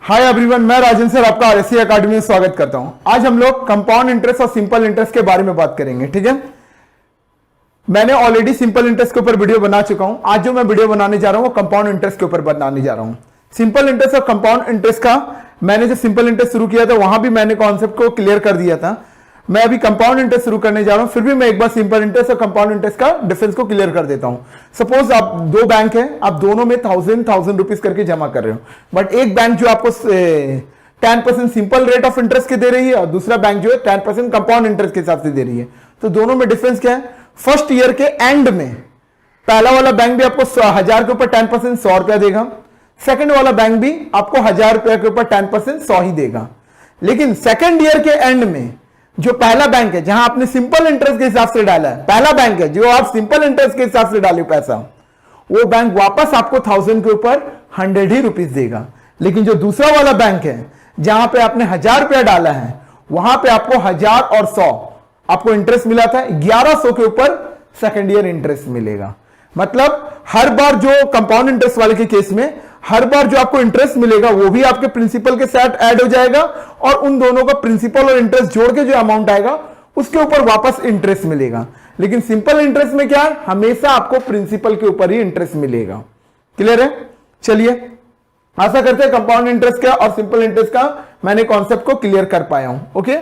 Hi everyone, मैं राजन sir आपका RSC academy में स्वागत करता हूं। आज हम लोग कंपाउंड इंटरेस्ट और सिंपल इंटरेस्ट के बारे में बात करेंगे। ठीक है, मैंने ऑलरेडी सिंपल इंटरेस्ट के ऊपर वीडियो बना चुका हूं। आज जो मैं वीडियो बनाने जा रहा हूं वो कंपाउंड इंटरेस्ट के ऊपर बनाने जा रहा हूं। सिंपल इंटरेस्ट और कंपाउंड इंटरेस्ट का मैंने जो सिंपल इंटरेस्ट शुरू किया था वहां भी मैंने कॉन्सेप्ट को क्लियर कर दिया था। मैं अभी कंपाउंड इंटरेस्ट शुरू करने जा रहा हूं, फिर भी मैं एक बार सिंपल इंटरेस्ट और कंपाउंड इंटरेस्ट का डिफरेंस को क्लियर कर देता हूं। सपोज आप दो बैंक है, आप दोनों में 1000 रुपीज करके जमा कर रहे हो, बट एक बैंक जो आपको 10% सिंपल रेट ऑफ इंटरेस्ट के दे रही है और दूसरा बैंक जो है 10% कंपाउंड इंटरेस्ट के हिसाब से दे रही है। तो दोनों में डिफरेंस क्या है? फर्स्ट ईयर के एंड में पहला वाला बैंक भी आपको 1000 के ऊपर 10% 100 रुपया देगा, सेकंड वाला बैंक भी आपको 1000 रुपया के ऊपर 10% 100 ही देगा। लेकिन सेकंड ईयर के एंड में जो पहला बैंक है जहां आपने सिंपल इंटरेस्ट के हिसाब से डाला है, पहला बैंक है जो आप सिंपल इंटरेस्ट के हिसाब से डाले पैसा, वो बैंक वापस आपको 1000 के ऊपर 100 ही रुपीस देगा। लेकिन जो दूसरा वाला बैंक है जहां पे आपने 1000 रुपया डाला है, वहां पे आपको 1000 और 100 आपको इंटरेस्ट मिला था, 1100 के ऊपर सेकंड ईयर इंटरेस्ट मिलेगा। मतलब हर बार जो कंपाउंड इंटरेस्ट वाले के केस में हर बार जो आपको इंटरेस्ट मिलेगा वो भी आपके प्रिंसिपल के साथ ऐड हो जाएगा और उन दोनों का प्रिंसिपल और इंटरेस्ट जोड़ के जो अमाउंट आएगा उसके ऊपर वापस इंटरेस्ट मिलेगा। लेकिन सिंपल इंटरेस्ट में क्या है? हमेशा आपको प्रिंसिपल के ऊपर ही इंटरेस्ट मिलेगा। क्लियर है? चलिए, आशा करते हैं कंपाउंड इंटरेस्ट का और सिंपल इंटरेस्ट का मैंने कॉन्सेप्ट को क्लियर कर पाया हूं। ओके,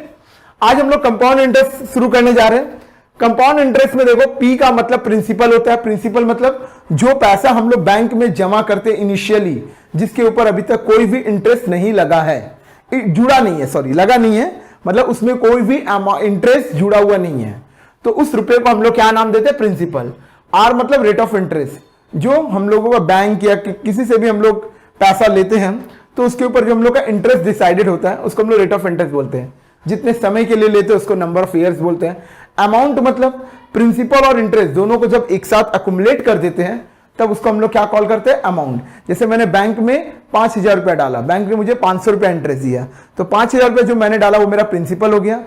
आज हम लोग कंपाउंड इंटरेस्ट शुरू करने जा रहे हैं। कंपाउंड इंटरेस्ट में देखो, पी का मतलब प्रिंसिपल होता है। प्रिंसिपल मतलब जो पैसा हम लोग बैंक में जमा करते इनिशियली, जिसके ऊपर अभी तक कोई भी इंटरेस्ट नहीं लगा है, जुड़ा नहीं है, सॉरी लगा नहीं है, मतलब उसमें कोई भी इंटरेस्ट जुड़ा हुआ नहीं है, तो उस रुपए को हम लोग क्या नाम देते हैं? प्रिंसिपल। आर मतलब रेट ऑफ इंटरेस्ट। जो हम लोगों का बैंक या किसी से भी हम लोग पैसा लेते हैं तो उसके ऊपर जो हम लोग का इंटरेस्ट डिसाइडेड होता है उसको हम लोग रेट ऑफ इंटरेस्ट बोलते हैं। जितने समय के लिए लेते हैं उसको नंबर ऑफ ईयर्स बोलते हैं। अमाउंट मतलब प्रिंसिपल और इंटरेस्ट दोनों को जब एक साथ अकुमुलेट कर देते हैं तब उसको हम लोग क्या कॉल करते हैं? अमाउंट। जैसे मैंने बैंक में 5000 रुपया डाला, बैंक ने मुझे 500 रुपया इंटरेस्ट दिया, तो 5000 रुपया जो मैंने डाला वो मेरा प्रिंसिपल हो गया,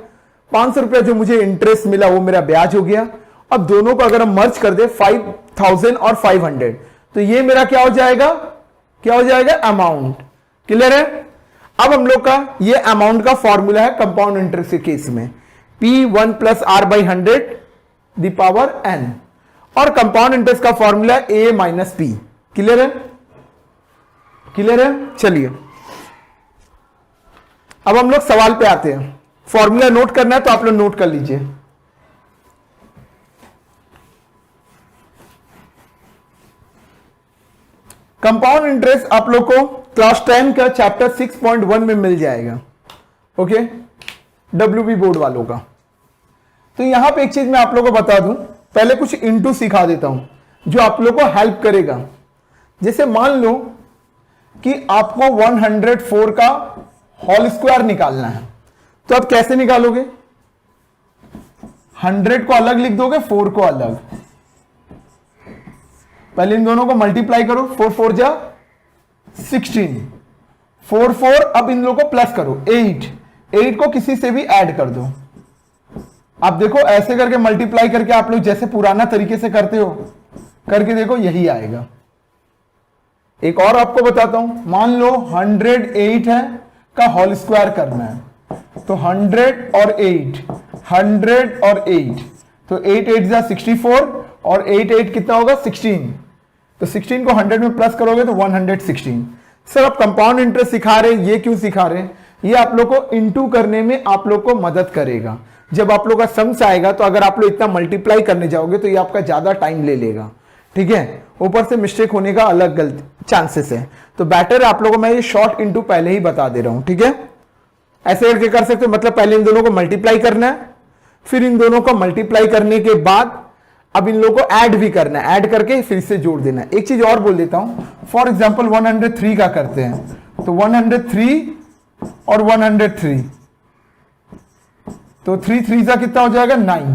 500 रुपया जो मुझे इंटरेस्ट मिला वो मेरा ब्याज हो गया। अब दोनों को अगर हम मर्ज कर दे 5000 और 500, तो ये मेरा क्या हो जाएगा? क्या हो जाएगा? अमाउंट। क्लियर है? अब हम लोग का ये अमाउंट का फॉर्मूला है कंपाउंड इंटरेस्ट के केस में, P1 + R/100 the power n, और कंपाउंड इंटरेस्ट का फॉर्मूला A - P। क्लियर है? क्लियर है? चलिए, अब हम लोग सवाल पे आते हैं। फॉर्मूला नोट करना है तो आप लोग नोट कर लीजिए। कंपाउंड इंटरेस्ट आप लोग को क्लास 10 का चैप्टर 6.1 में मिल जाएगा। ओके, WB बोर्ड वालों का। तो यहां पे एक चीज मैं आप लोगों को बता दूं, पहले कुछ इनटू सिखा देता हूं जो आप लोगों को हेल्प करेगा। जैसे मान लो कि आपको 104 का होल स्क्वायर निकालना है, तो आप कैसे निकालोगे? 100 को अलग लिख दोगे, 4 को अलग। पहले इन दोनों को मल्टीप्लाई करो, 4 4 जा 16, 4 4, अब इन लोगों को प्लस करो 8 को किसी से भी ऐड कर दो। आप देखो ऐसे करके मल्टीप्लाई करके आप लोग जैसे पुराना तरीके से करते हो करके देखो, यही आएगा। एक और आपको बताता हूं, मान लो 108 है का होल स्क्वायर करना है, तो 100 और 8, 100 और 8, तो 8 8 जा 64 और 8 8 कितना होगा? 16। तो 16 को 100 में प्लस करोगे तो 116। सर आप कंपाउंड इंटरेस्ट सिखा रहे हैं, ये क्यों सिखा रहे हैं? ये आप लोग को इनटू करने में आप लोग को मदद करेगा। जब आप लोग का सम्स आएगा तो अगर आप लोग इतना मल्टीप्लाई करने जाओगे तो ये आपका ज्यादा टाइम ले लेगा। ठीक है, ऊपर से मिस्टेक होने का अलग गलत चांसेस है, तो बेटर है आप लोगों को मैं ये शॉर्ट इनटू पहले ही बता दे रहा हूं। ठीक है, ऐसे करके कर सकते हो। मतलब पहले इन दोनों को मल्टीप्लाई करना है, फिर इन दोनों को मल्टीप्लाई करने के बाद अब इन लोगों को ऐड भी करना है, ऐड करके फिर से जोड़ देना है। एक चीज और बोल देता हूं, फॉर एग्जाम्पल 103 का करते हैं, तो 103 और 103, तो 3 3 जा कितना हो जाएगा? 9।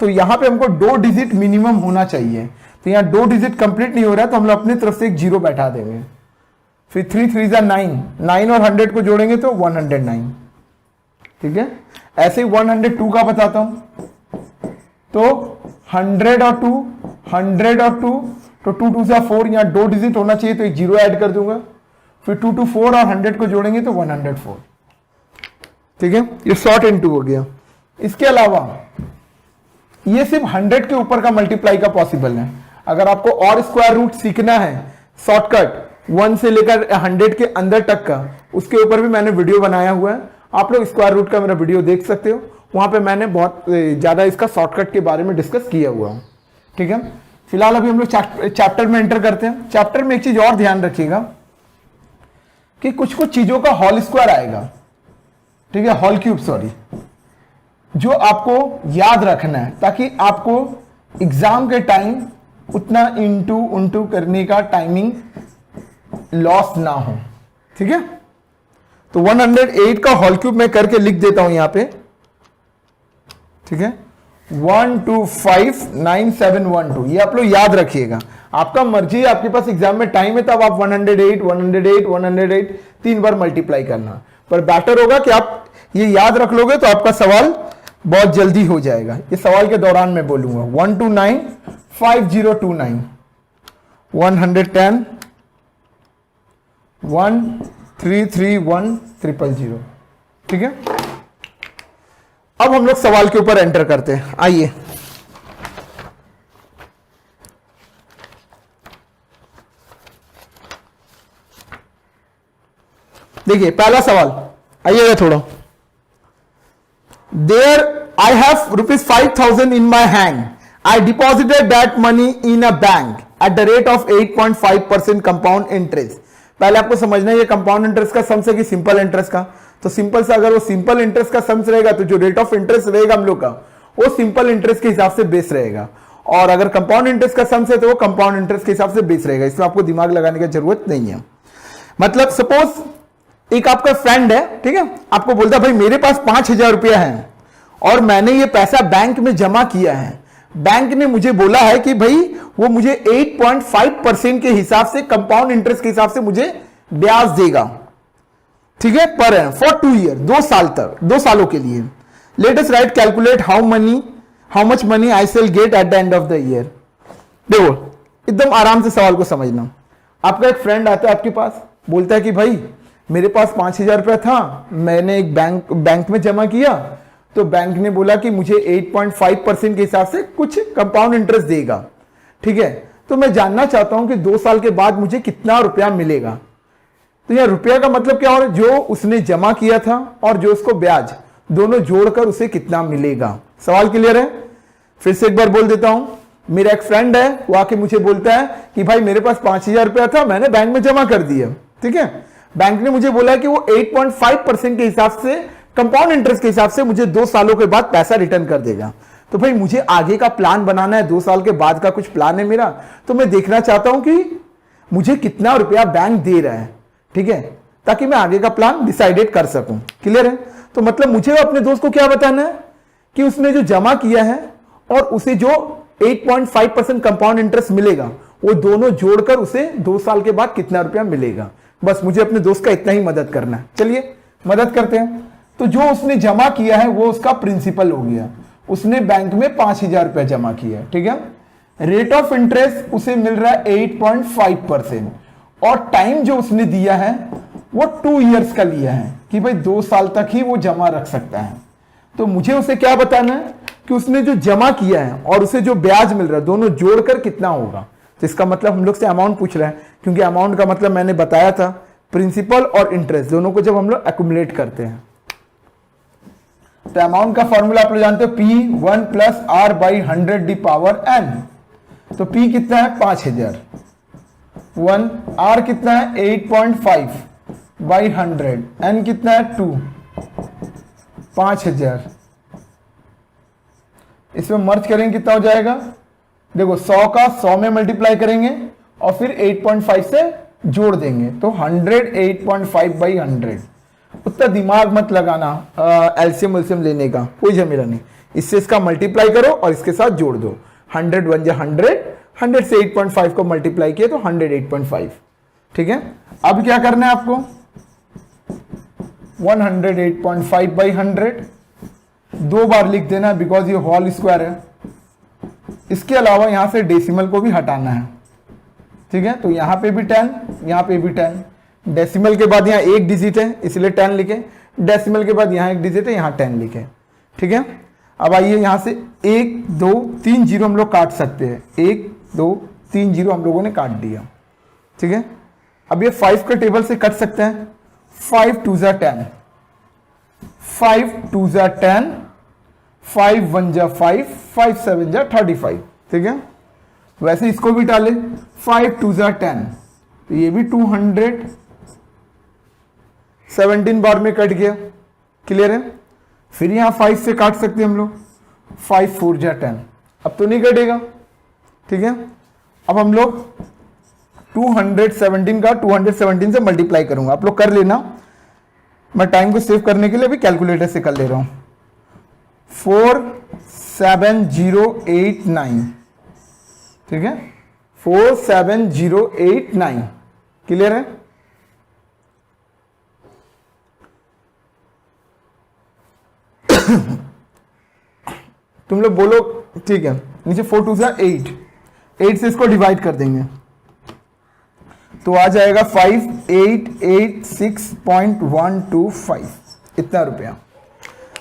तो यहां पे हमको 2 डिजिट मिनिमम होना चाहिए, तो यहां 2 डिजिट कंप्लीट नहीं हो रहा है तो हम लोग अपनी तरफ से एक 0 बैठा देंगे। फिर 3 3 जा 9, 9 और 100 को जोड़ेंगे तो 109। ठीक है, ऐसे ही 102 का बताता हूं, तो 100 और 2, 100 और 2, तो 2 2 जा 4, यहां 2 डिजिट होना चाहिए तो एक 0 ऐड कर दूंगा। फिर 2 to 4 और 100 को जोड़ेंगे तो 104। ठीक है, ये शॉर्ट इनटू हो गया। इसके अलावा ये सिर्फ 100 के ऊपर का मल्टीप्लाई का पॉसिबल है। अगर आपको और स्क्वायर रूट सीखना है शॉर्टकट 1 से लेकर 100 के अंदर तक का, उसके ऊपर भी मैंने वीडियो बनाया हुआ है। आप लोग स्क्वायर रूट का मेरा वीडियो देख सकते हो, वहां पे मैंने बहुत ज्यादा इसका शॉर्टकट के बारे में डिस्कस किया हुआ हूं। ठीक है, फिलहाल अभी हम लोग चैप्टर में एंटर करते हैं। चैप्टर में एक चीज और ध्यान रखिएगा कि कुछ कुछ चीजों का होल स्क्वायर आएगा, ठीक है, होल क्यूब सॉरी, जो आपको याद रखना है ताकि आपको एग्जाम के टाइम उतना इंटू करने का टाइमिंग लॉस ना हो। ठीक है, तो 108 का होल क्यूब मैं करके लिख देता हूं यहां पे। ठीक है, 1259712, ये आप लोग याद रखिएगा। आपका मर्जी है, आपके पास एग्जाम में टाइम है तब आप 108 3 बार मल्टीप्लाई करना, पर बेटर होगा कि आप ये याद रख लोगे तो आपका सवाल बहुत जल्दी हो जाएगा। ये सवाल के दौरान मैं बोलूंगा 1295029 110 1331000। ठीक है, अब हम लोग सवाल के ऊपर एंटर करते हैं। आइए, देखिए पहला सवाल, आइएगा थोड़ा। There I have ₹5,000 in my hand, I deposited that money in a bank at the rate of 8.5% compound interest. पहले आपको समझना है ये कंपाउंड इंटरेस्ट का सम्स है कि सिंपल इंटरेस्ट का। तो सिंपल से अगर वो सिंपल इंटरेस्ट का सम्स रहेगा तो जो रेट ऑफ इंटरेस्ट रहेगा हम लोग का वो सिंपल इंटरेस्ट के हिसाब से बेस रहेगा, और अगर कंपाउंड इंटरेस्ट का सम्स है तो वो कंपाउंड इंटरेस्ट के हिसाब से बेस रहेगा। इसमें आपको दिमाग लगाने की जरूरत नहीं है। मतलब सपोज एक आपका फ्रेंड है, ठीक है, आपको बोलता है भाई मेरे पास 5,000 रुपया है और मैंने ये पैसा बैंक में जमा किया है। बैंक ने मुझे बोला है कि भाई वो मुझे 8.5% के हिसाब से कंपाउंड इंटरेस्ट के हिसाब से मुझे ब्याज देगा। ठीक है, पर एनम फॉर 2 ईयर, 2 साल तक, 2 सालों के लिए। Let us write calculate how much money I shall get at the end of the year. देखो एकदम आराम से सवाल को समझना। आपका एक फ्रेंड आता है आपके पास, बोलता है कि भाई मेरे पास 5,000 रुपया था, मैंने एक बैंक में जमा किया, तो बैंक ने बोला कि मुझे 8.5% के हिसाब से कुछ कंपाउंड इंटरेस्ट देगा। ठीक है, तो मैं जानना चाहता हूं कि 2 साल के बाद मुझे कितना रुपया मिलेगा। तो यह रुपया का मतलब क्या हो रहा है, जो उसने जमा किया था और जो उसको ब्याज, दोनों जोड़कर उसे कितना मिलेगा। सवाल क्लियर है? फिर से एक बार बोल देता हूं। मेरा एक फ्रेंड है, वो आके मुझे बोलता है कि भाई मेरे पास 5,000 रुपया था, मैंने बैंक में जमा कर दिया। ठीक है, बैंक ने मुझे बोला कि वो 8.5% के हिसाब से कंपाउंड इंटरेस्ट के हिसाब से मुझे 2 सालों के बाद पैसा रिटर्न कर देगा। तो भाई मुझे आगे का प्लान बनाना है, 2 साल के बाद का कुछ प्लान है मेरा, तो मैं देखना चाहता हूं कि मुझे कितना रुपया बैंक दे रहा है। ठीक है, ताकि मैं आगे का प्लान डिसाइडेड कर सकूं। क्लियर है? तो मतलब मुझे अपने दोस्त को क्या बताना है कि उसने जो जमा किया है और उसे जो 8.5% कंपाउंड इंटरेस्ट मिलेगा, वो दोनों जोड़कर उसे 2 साल के बाद कितना रुपया मिलेगा। बस मुझे अपने दोस्त का इतना ही मदद करना है। चलिए मदद करते हैं। तो जो उसने जमा किया है वो उसका प्रिंसिपल हो गया। उसने बैंक में 5,000 रुपया जमा किया। ठीक है, रेट ऑफ इंटरेस्ट उसे मिल रहा है 8.5%, और टाइम जो उसने दिया है वो 2 इयर्स का लिया है कि भाई 2 साल तक ही वो जमा रख सकता है। तो मुझे उसे क्या बताना है कि उसने जो जमा किया है और उसे जो ब्याज मिल रहा है, दोनों जोड़कर कितना होगा। तो इसका मतलब हम लोग से अमाउंट पूछ रहा है, क्योंकि अमाउंट का मतलब मैंने बताया था प्रिंसिपल और इंटरेस्ट दोनों को जब हम लोग एक्यूमुलेट करते हैं। तो अमाउंट का फॉर्मूला आप लोग जानते हो, P1 + R/100⁴ n। तो P कितना है 5,000, 1, R कितना है 8.5/100, n कितना है 2, 5,000। इसमें मर्ज करेंगे कितना हो जाएगा, देखो 100 का 100 में मल्टीप्लाई करेंगे और फिर 8.5 से जोड़ देंगे, तो 100 8.5/100। उतना दिमाग मत लगाना एलसीएम उलसीएम लेने का, कोई झमेला नहीं। इससे इसका मल्टीप्लाई करो और इसके साथ जोड़ दो। 100 × 100, 100 से 8.5 को मल्टीप्लाई किया तो 108.5। ठीक है, अब क्या करना है आपको, 108.5/100 2 बार लिख देना, बिकॉज ये होल स्क्वायर है। इसके अलावा यहां से डेसिमल को भी हटाना है। ठीक है, तो यहां पे भी 10, यहां पे भी 10, डेसिमल के बाद यहाँ एक डिजिट है इसलिए 10 लिखे, डेसिमल के बाद यहाँ एक डिजिट है यहाँ 10 लिखे, ठीक है। अब आइए यहाँ से 1 2 3 जीरो हम लोग काट सकते हैं, 1 2 3 जीरो हम लोगों ने काट दिया, ठीक है। अब ये 5 के टेबल से कट सकते हैं, 5 2 जा 10, 5 2 जा 10, 5 1 जा 5, 5 7 जा 35, ठीक है। वैसे इसको भी डाले 5 2 जा 10, तो ये भी 217 बार में कट गया, क्लियर है। फिर यहां 5 से काट सकते हैं हम लोग, 5 4 जा 10, अब तो नहीं कटेगा, ठीक है। अब हम लोग 217 का 217 से मल्टीप्लाई करूंगा, आप लोग कर लेना, मैं टाइम को सेव करने के लिए अभी कैलकुलेटर से कर ले रहा हूं। 47089, ठीक है, 47089, क्लियर है। तुम लोग बोलो, ठीक है। नीचे 4 2 जा 8, 8 से इसको डिवाइड कर देंगे तो आ जाएगा 5886.125, इतना रुपया।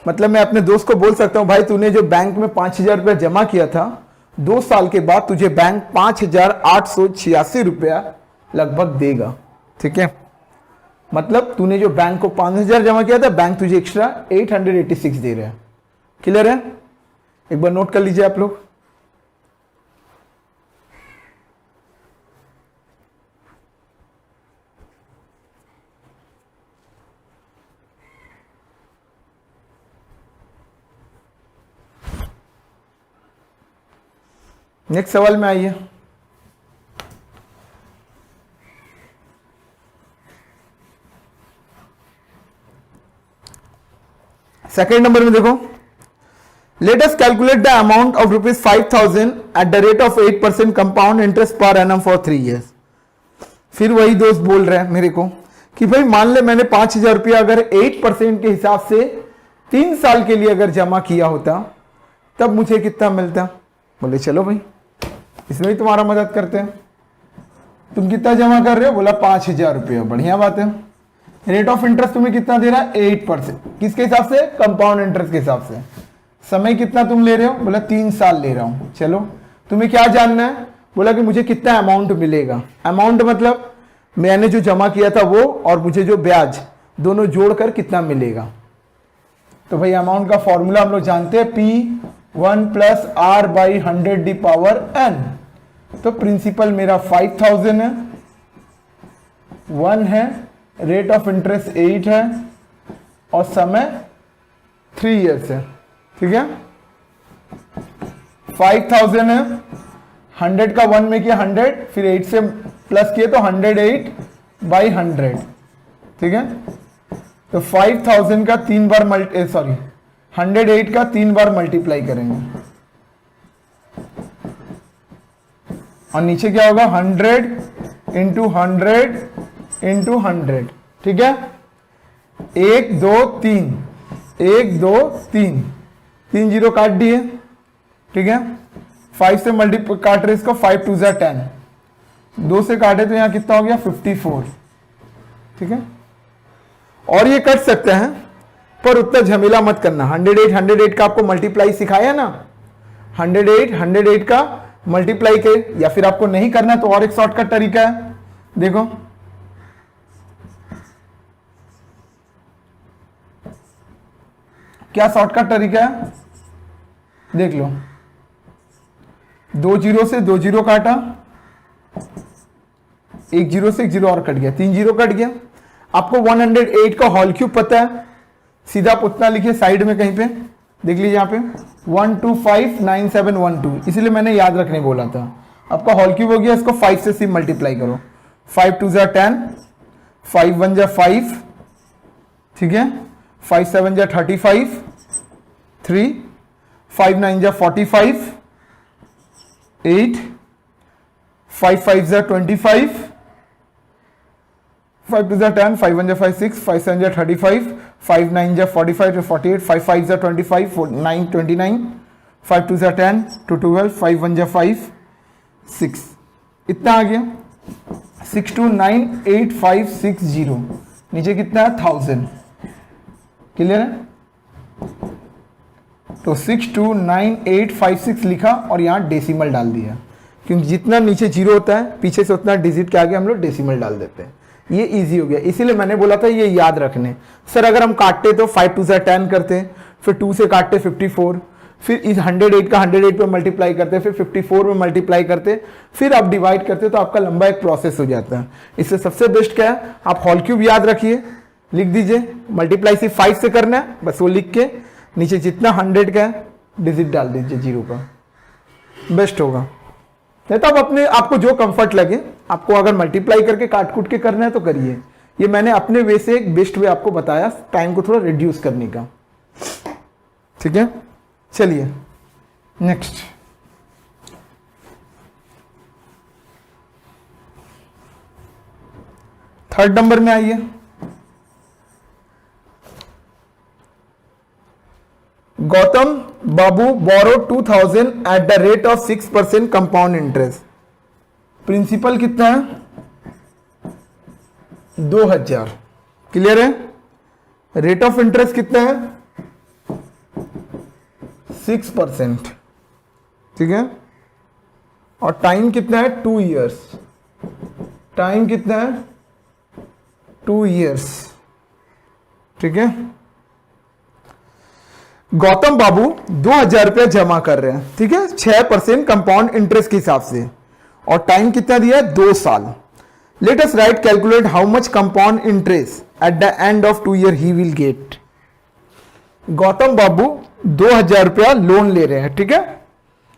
मतलब मैं अपने दोस्त को बोल सकता हूं, भाई तूने जो बैंक में 5000 रुपया जमा किया था, 2 साल के बाद तुझे बैंक 5886 रुपया लगभग देगा, ठीक है। मतलब तूने जो बैंक को 5000 जमा किया था, बैंक तुझे एक्स्ट्रा 886 दे रहा है, क्लियर है। एक बार नोट कर लीजिए आप लोग। नेक्स्ट सवाल में आइए। सेकेंड नंबर में देखो, let us calculate the amount of ₹5000 eight the rate of 8% compound interest per annum for 3 years। फिर वही दोस्त बोल रहे हैं मेरे को कि भाई मान ले मैंने 5000 रुपया अगर 8% के हिसाब से 3 साल के लिए अगर जमा किया होता तब मुझे कितना मिलता। बोले चलो भाई इसमें ही तुम्हारा मदद करते हैं। तुम कितना जमा कर रहे हो? बोला 5000 रुपया, बढ़िया बात है। रेट ऑफ इंटरेस्ट तुम्हें कितना दे रहा है? 8%। किसके हिसाब से? कंपाउंड इंटरेस्ट के हिसाब से। समय कितना तुम ले रहे हो? बोला 3 साल ले रहा हूं। चलो तुम्हें क्या जानना है? बोला कि मुझे कितना अमाउंट मिलेगा। अमाउंट मतलब मैंने जो जमा किया था वो और मुझे जो ब्याज, दोनों जोड़कर कितना मिलेगा। तो भाई अमाउंट का फॉर्मूला हम लोग जानते हैं, P1 + R/100⁴n। तो प्रिंसिपल मेरा 5000 है, 1 है, रेट ऑफ इंटरेस्ट 8 है और समय 3 years है, ठीक है। 5000 है, 100 का 1 में किया 100, फिर 8 से प्लस किए तो 108/100, ठीक है। तो 5000 का 3 बार 108 का 3 बार मल्टीप्लाई करेंगे और नीचे क्या होगा? 100 × 100 × 100, ठीक है। 1 2 3, 1 2 3, 3 जीरो काट दिए, ठीक है। 5 से मल्टीप्लाई काट रहे इसको, 5 2 जा 10, 2 से काटे तो यहां कितना हो गया? 54, ठीक है। और ये कट सकते हैं पर उतना झमेला मत करना। 108 का आपको मल्टीप्लाई सिखाया ना, 108 का मल्टीप्लाई के, या फिर आपको नहीं करना तो और एक शॉर्टकट तरीका है, देखो क्या शॉर्टकट तरीका है, देख लो। 2 जीरो से 2 जीरो काटा, 1 जीरो से 1 जीरो और कट गया, 3 जीरो कट गया। आपको 108 का होल क्यूब पता है, सीधा आप उतना लिखिए साइड में कहीं पे, देख लीजिए यहाँ पे 1259712, इसलिए मैंने याद रखने बोला था। आपका होल क्यूब हो गया, इसको 5 से सिर्फ मल्टीप्लाई करो। 5 2 जा 10, 5 1 जा 5, ठीक है। 5 7 जा 35, 3, 5 9 जा 45, 8, 5 5 जा 25, 5 2 जा 10, 5 1 जा 5 6, 5 7 जा 35, 5 9 जा 45 to 48, 5 5 जा 25, 4 9 29, 5 2 जा 10 to 12, 5 1 जा 5 6, इतना आ गया। 6298,560, नीचे कितना है 1000, क्लियर है। तो 629856 लिखा और यहाँ डेसिमल डाल दिया, क्योंकि जितना नीचे जीरो होता है पीछे से उतना डिजिट के आगे हम लोग डेसिमल डाल देते हैं। ये इजी हो गया, इसीलिए मैंने बोला था ये याद रखने। सर अगर हम काटते तो 5 2 से 10 करते, फिर 2 से काटते 54, फिर इस 108 का 108 पे मल्टीप्लाई करते, फिर 54 में मल्टीप्लाई करते, फिर आप डिवाइड करते, तो आपका लंबा एक प्रोसेस हो जाता है। इससे सबसे बेस्ट क्या है, आप होल क्यूब याद रखिए, लिख दीजिए, मल्टीप्लाई सिर्फ 5 से करना है, बस वो लिख के नीचे जितना 100 का है डिजिट डाल दीजिए जीरो का, बेस्ट होगा। नहीं तो आप अपने आपको जो कंफर्ट लगे, आपको अगर मल्टीप्लाई करके काट कूट के करना है तो करिए। ये मैंने अपने वे से एक बेस्ट वे आपको बताया, टाइम को थोड़ा रिड्यूस करने का, ठीक है। चलिए नेक्स्ट, थर्ड नंबर में आइए। Gautam babu borrow 2000 at the rate of 6% compound interest. Principal कितना है 2000, क्लियर है। रेट ऑफ इंटरेस्ट कितना है 6%, ठीक है। और टाइम कितना है 2 इयर्स, टाइम कितना है 2 इयर्स, ठीक है। गौतम बाबू 2000 रुपया जमा कर रहे हैं, ठीक है, 6% कंपाउंड इंटरेस्ट के हिसाब से, और टाइम कितना दिया है 2 साल। Let us write calculate how much compound interest at the end of 2 year he will get. Gautam Babu 2000 रुपया लोन ले रहे हैं, ठीक है।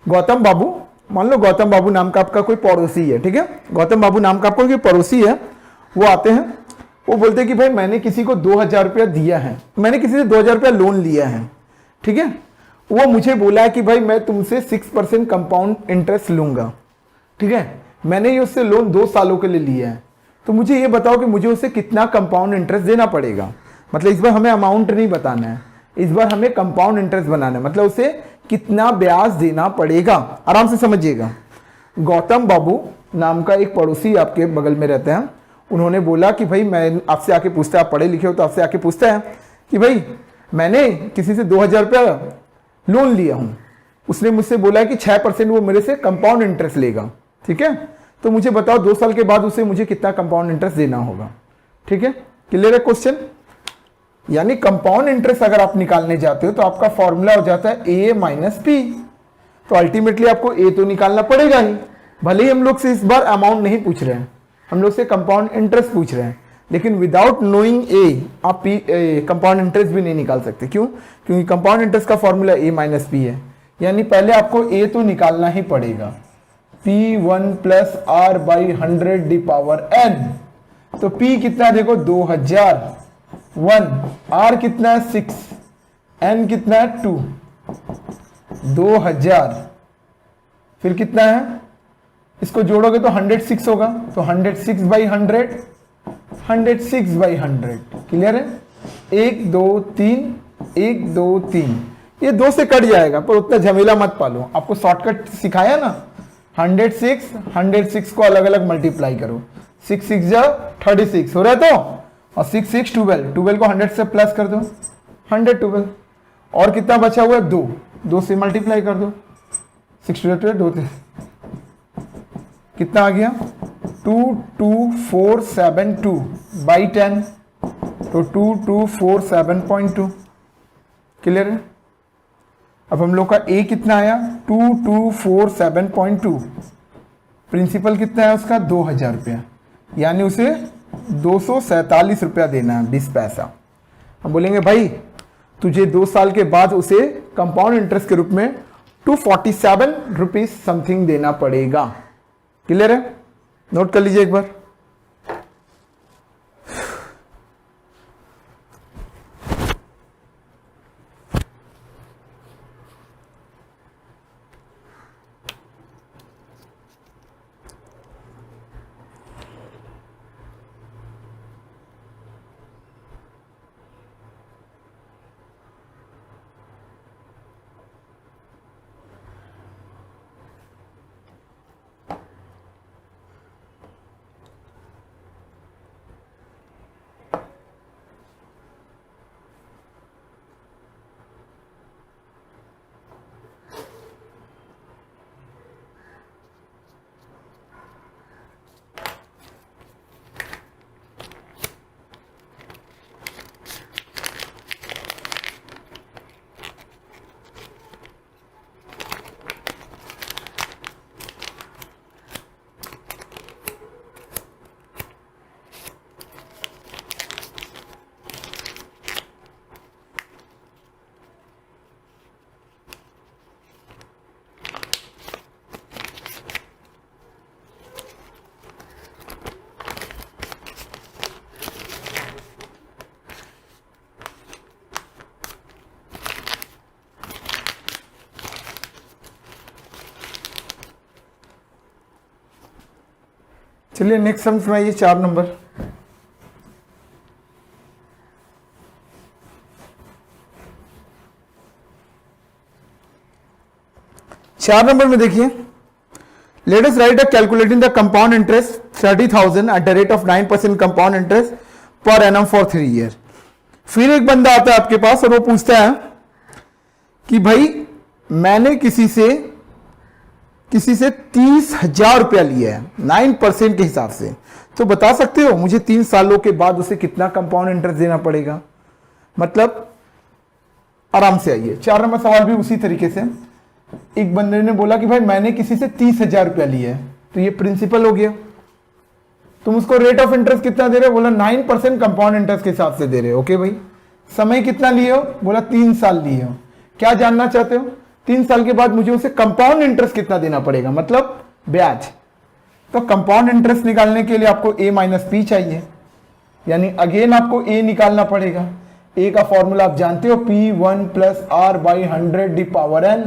गौतम बाबू, मान लो गौतम बाबू नाम का आपका कोई पड़ोसी है, ठीक है। गौतम बाबू नाम का आपका कोई पड़ोसी है, वो आते हैं, वो बोलते हैं कि भाई मैंने किसी को 2000 रुपया दिया है, मैंने किसी से 2000 रुपया लोन लिया है, ठीक है। वो मुझे बोला है कि भाई मैं तुमसे 6% कंपाउंड इंटरेस्ट लूंगा, ठीक है। मैंने ये उससे लोन 2 सालों के लिए लिया है, तो मुझे ये बताओ कि मुझे उसे कितना कंपाउंड इंटरेस्ट देना पड़ेगा। मतलब इस बार हमें अमाउंट नहीं बताना है, इस बार हमें कंपाउंड इंटरेस्ट बनाना है, मतलब उसे कितना ब्याज देना पड़ेगा। आराम से समझिएगा। गौतम बाबू नाम का एक पड़ोसी आपके बगल में रहते हैं, उन्होंने बोला कि भाई मैं आपसे आके पूछता है, आप पढ़े लिखे हो तो आपसे आके पूछता है कि भाई मैंने किसी से 2000 रुपया लोन लिया हूं, उसने मुझसे बोला है कि 6% वो मेरे से कंपाउंड इंटरेस्ट लेगा, ठीक है। तो मुझे बताओ 2 साल के बाद उसे मुझे कितना कंपाउंड इंटरेस्ट देना होगा, ठीक है। क्लियर है क्वेश्चन। यानी कंपाउंड इंटरेस्ट अगर आप निकालने जाते हो तो आपका फॉर्मूला हो जाता है ए माइनस पी। तो अल्टीमेटली आपको ए तो निकालना पड़ेगा ही, भले ही हम लोग से इस बार अमाउंट नहीं पूछ रहे हैं, हम लोग से कंपाउंड इंटरेस्ट पूछ रहे हैं, लेकिन विदाउट नोइंग ए आप कंपाउंड इंटरेस्ट भी नहीं निकाल सकते। क्यों? क्योंकि कंपाउंड इंटरेस्ट का फॉर्मूला ए माइनस पी है। यानी पहले आपको ए तो निकालना ही पड़ेगा, P1 plus r by 100 the power n। तो P कितना देखो 2001, R कितना है 6, N कितना है 2, 2000, फिर कितना है, इसको जोड़ोगे तो 106 होगा, तो 106 बाई 100, 106 बाई 100, क्लियर है। 1 2 3, 1 2 3, ये 2 से कट जाएगा, पर उतना झमेला मत पालो, आपको शॉर्टकट सिखाया ना। 106 को अलग अलग मल्टीप्लाई करो, 6 6 जा 36 हो रहा है, तो और 6 6 12 को 100 से प्लस कर दो 112, और कितना बचा हुआ है 2 से मल्टीप्लाई कर दो, 6 2 कितना आ गया 22472 बाई 10, तो 2247.2, क्लियर है। अब हम लोग का ए कितना आया 2247.2, प्रिंसिपल कितना है उसका 2000 रुपया, यानी उसे 247 रुपया देना है 20 पैसा। हम बोलेंगे भाई तुझे 2 साल के बाद उसे कंपाउंड इंटरेस्ट के रूप में 247 रुपीज समथिंग देना पड़ेगा, क्लियर है। नोट कर लीजिए एक बार। चलिए नेक्स्ट सम में आइए 4 नंबर। चार नंबर में देखिए, late us right a calculating the compound interest 30,000 eight the rate of 9% compound interest per annum for 3 year. फिर एक बंदा आता है आपके पास और वो पूछता है कि भाई मैंने किसी से 30,000 रुपया लिया है 9% के हिसाब से, तो बता सकते हो मुझे 3 सालों के बाद उसे कितना कंपाउंड इंटरेस्ट देना पड़ेगा? मतलब आराम से आइए, 4 नंबर सवाल भी उसी तरीके से। एक बंदे ने बोला कि भाई मैंने किसी से 30,000 रुपया लिया है, तो ये प्रिंसिपल हो गया। तुम उसको रेट ऑफ इंटरेस्ट कितना दे रहे हो? बोला 9% कंपाउंड इंटरेस्ट के हिसाब से दे रहे हो। ओके भाई, समय कितना लिए हो? बोला 3 साल लिए हो। क्या जानना चाहते हो? 3 साल के बाद मुझे उसे कंपाउंड इंटरेस्ट कितना देना पड़ेगा, मतलब ब्याज। तो कंपाउंड इंटरेस्ट निकालने के लिए आपको a माइनस पी चाहिए, यानी अगेन आपको a निकालना पड़ेगा। a का फॉर्मूला आप जानते हो, P1 plus R by 100 the power n।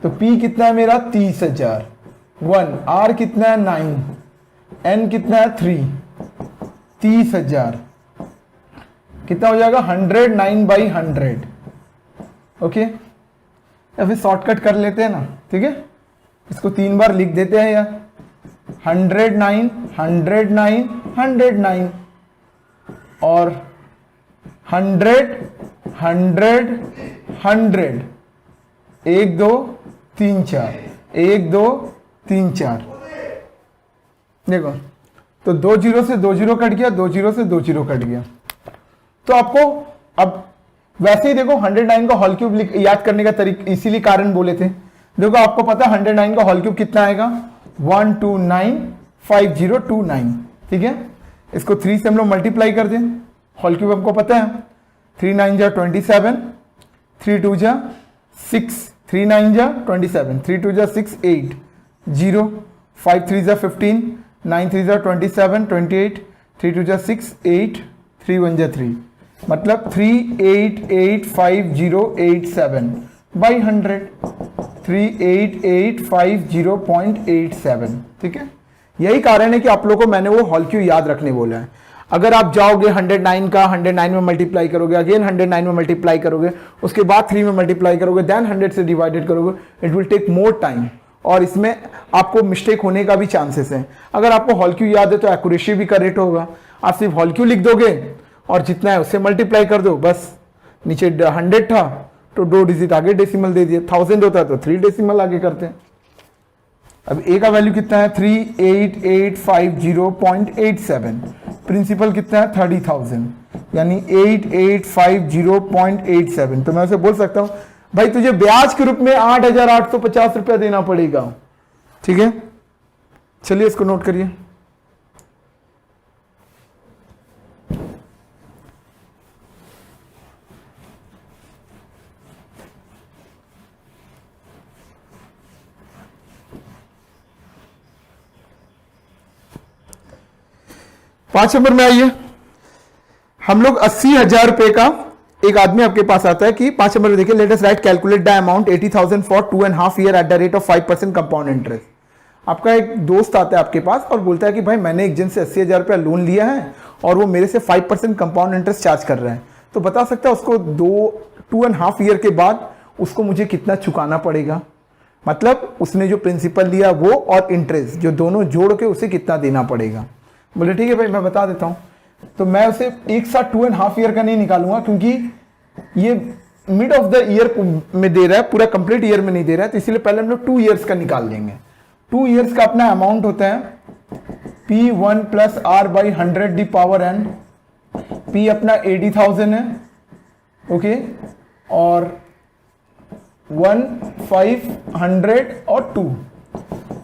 तो P कितना है मेरा 30,000, 1 R कितना है 9, n कितना है 3, 30,000 कितना हो जाएगा 109 बाई 100। ओके, या फिर शॉर्टकट कर लेते हैं ना, ठीक है, इसको 3 बार लिख देते हैं यार, 109 109 109 और 100 100 100, 1 2 3 4, 1 2 3 4। देखो तो 2 जीरो से 2 जीरो कट गया, 2 जीरो से 2 जीरो कट गया। तो आपको अब वैसे ही देखो 109 का होल क्यूब याद करने का तरीका इसीलिए कारण बोले थे। देखो आपको पता है 109 का होल क्यूब कितना आएगा, 1295029, ठीक है। इसको 3 से हम लोग मल्टीप्लाई कर दें, होल क्यूब हमको पता है, 3 9 जा 27, 3 2 जा 6, 3 9 जा 27, 3 2 जा 6 8 0, 5 3 जा 15, 9 3 जा 27 28, 3 2 जा 6 8, 3 1 जा 3, मतलब 3885087 बाई 100, 38850.87, ठीक है। यही कारण है कि आप लोगों को मैंने वो होल क्यूब याद रखने बोला है। अगर आप जाओगे 109 का 109 में मल्टीप्लाई करोगे, अगेन 109 में मल्टीप्लाई करोगे, उसके बाद 3 में मल्टीप्लाई करोगे, देन 100 से डिवाइडेड करोगे, it will take more time और इसमें आपको मिस्टेक होने का भी चांसेस है। अगर आपको होल क्यूब याद है तो एक्यूरेसी भी करेक्ट होगा। आप सिर्फ होल क्यूब लिख दोगे और जितना है उससे मल्टीप्लाई कर दो, बस। नीचे 100 था तो 2 डिजिट आगे डेसिमल दे दिए, 1000 होता तो 3 डेसिमल आगे करते हैं। अब a का वैल्यू कितना है 38850.87, प्रिंसिपल कितना है 30,000, यानी 8850.87। तो मैं उसे बोल सकता हूं भाई तुझे ब्याज के रूप में 8,850 रुपया देना पड़ेगा, ठीक है। चलिए इसको नोट करिए। पांच नंबर में आइए, हम लोग 80,000 रुपए का, एक आदमी आपके पास आता है कि 5 नंबर में देखिए, late us write calculate the amount 80,000 for 2.5 year at the rate of 5% compound interest. आपका एक दोस्त आता है आपके पास और बोलता है कि भाई मैंने एक जन से 80,000 रुपया लोन लिया है और वो मेरे से 5% कंपाउंड इंटरेस्ट चार्ज कर रहा है। तो बता सकता है उसको 2.5 ईयर के बाद उसको मुझे कितना चुकाना पड़ेगा, मतलब उसने जो प्रिंसिपल लिया वो और इंटरेस्ट जो दोनों जोड़ के उसे कितना देना पड़ेगा। बोले ठीक है भाई मैं बता देता हूं। तो मैं उसे एक साथ 2.5 ईयर का नहीं निकालूंगा क्योंकि ये मिड ऑफ द ईयर में दे रहा है, पूरा कंप्लीट ईयर में नहीं दे रहा है, तो इसीलिए पहले हम लोग 2 ईयर्स का निकाल लेंगे। 2 ईयर्स का अपना अमाउंट होता है P1 plus R by 100 the power n। P अपना 80,000 है, ओके, और 1 5 100 और 2,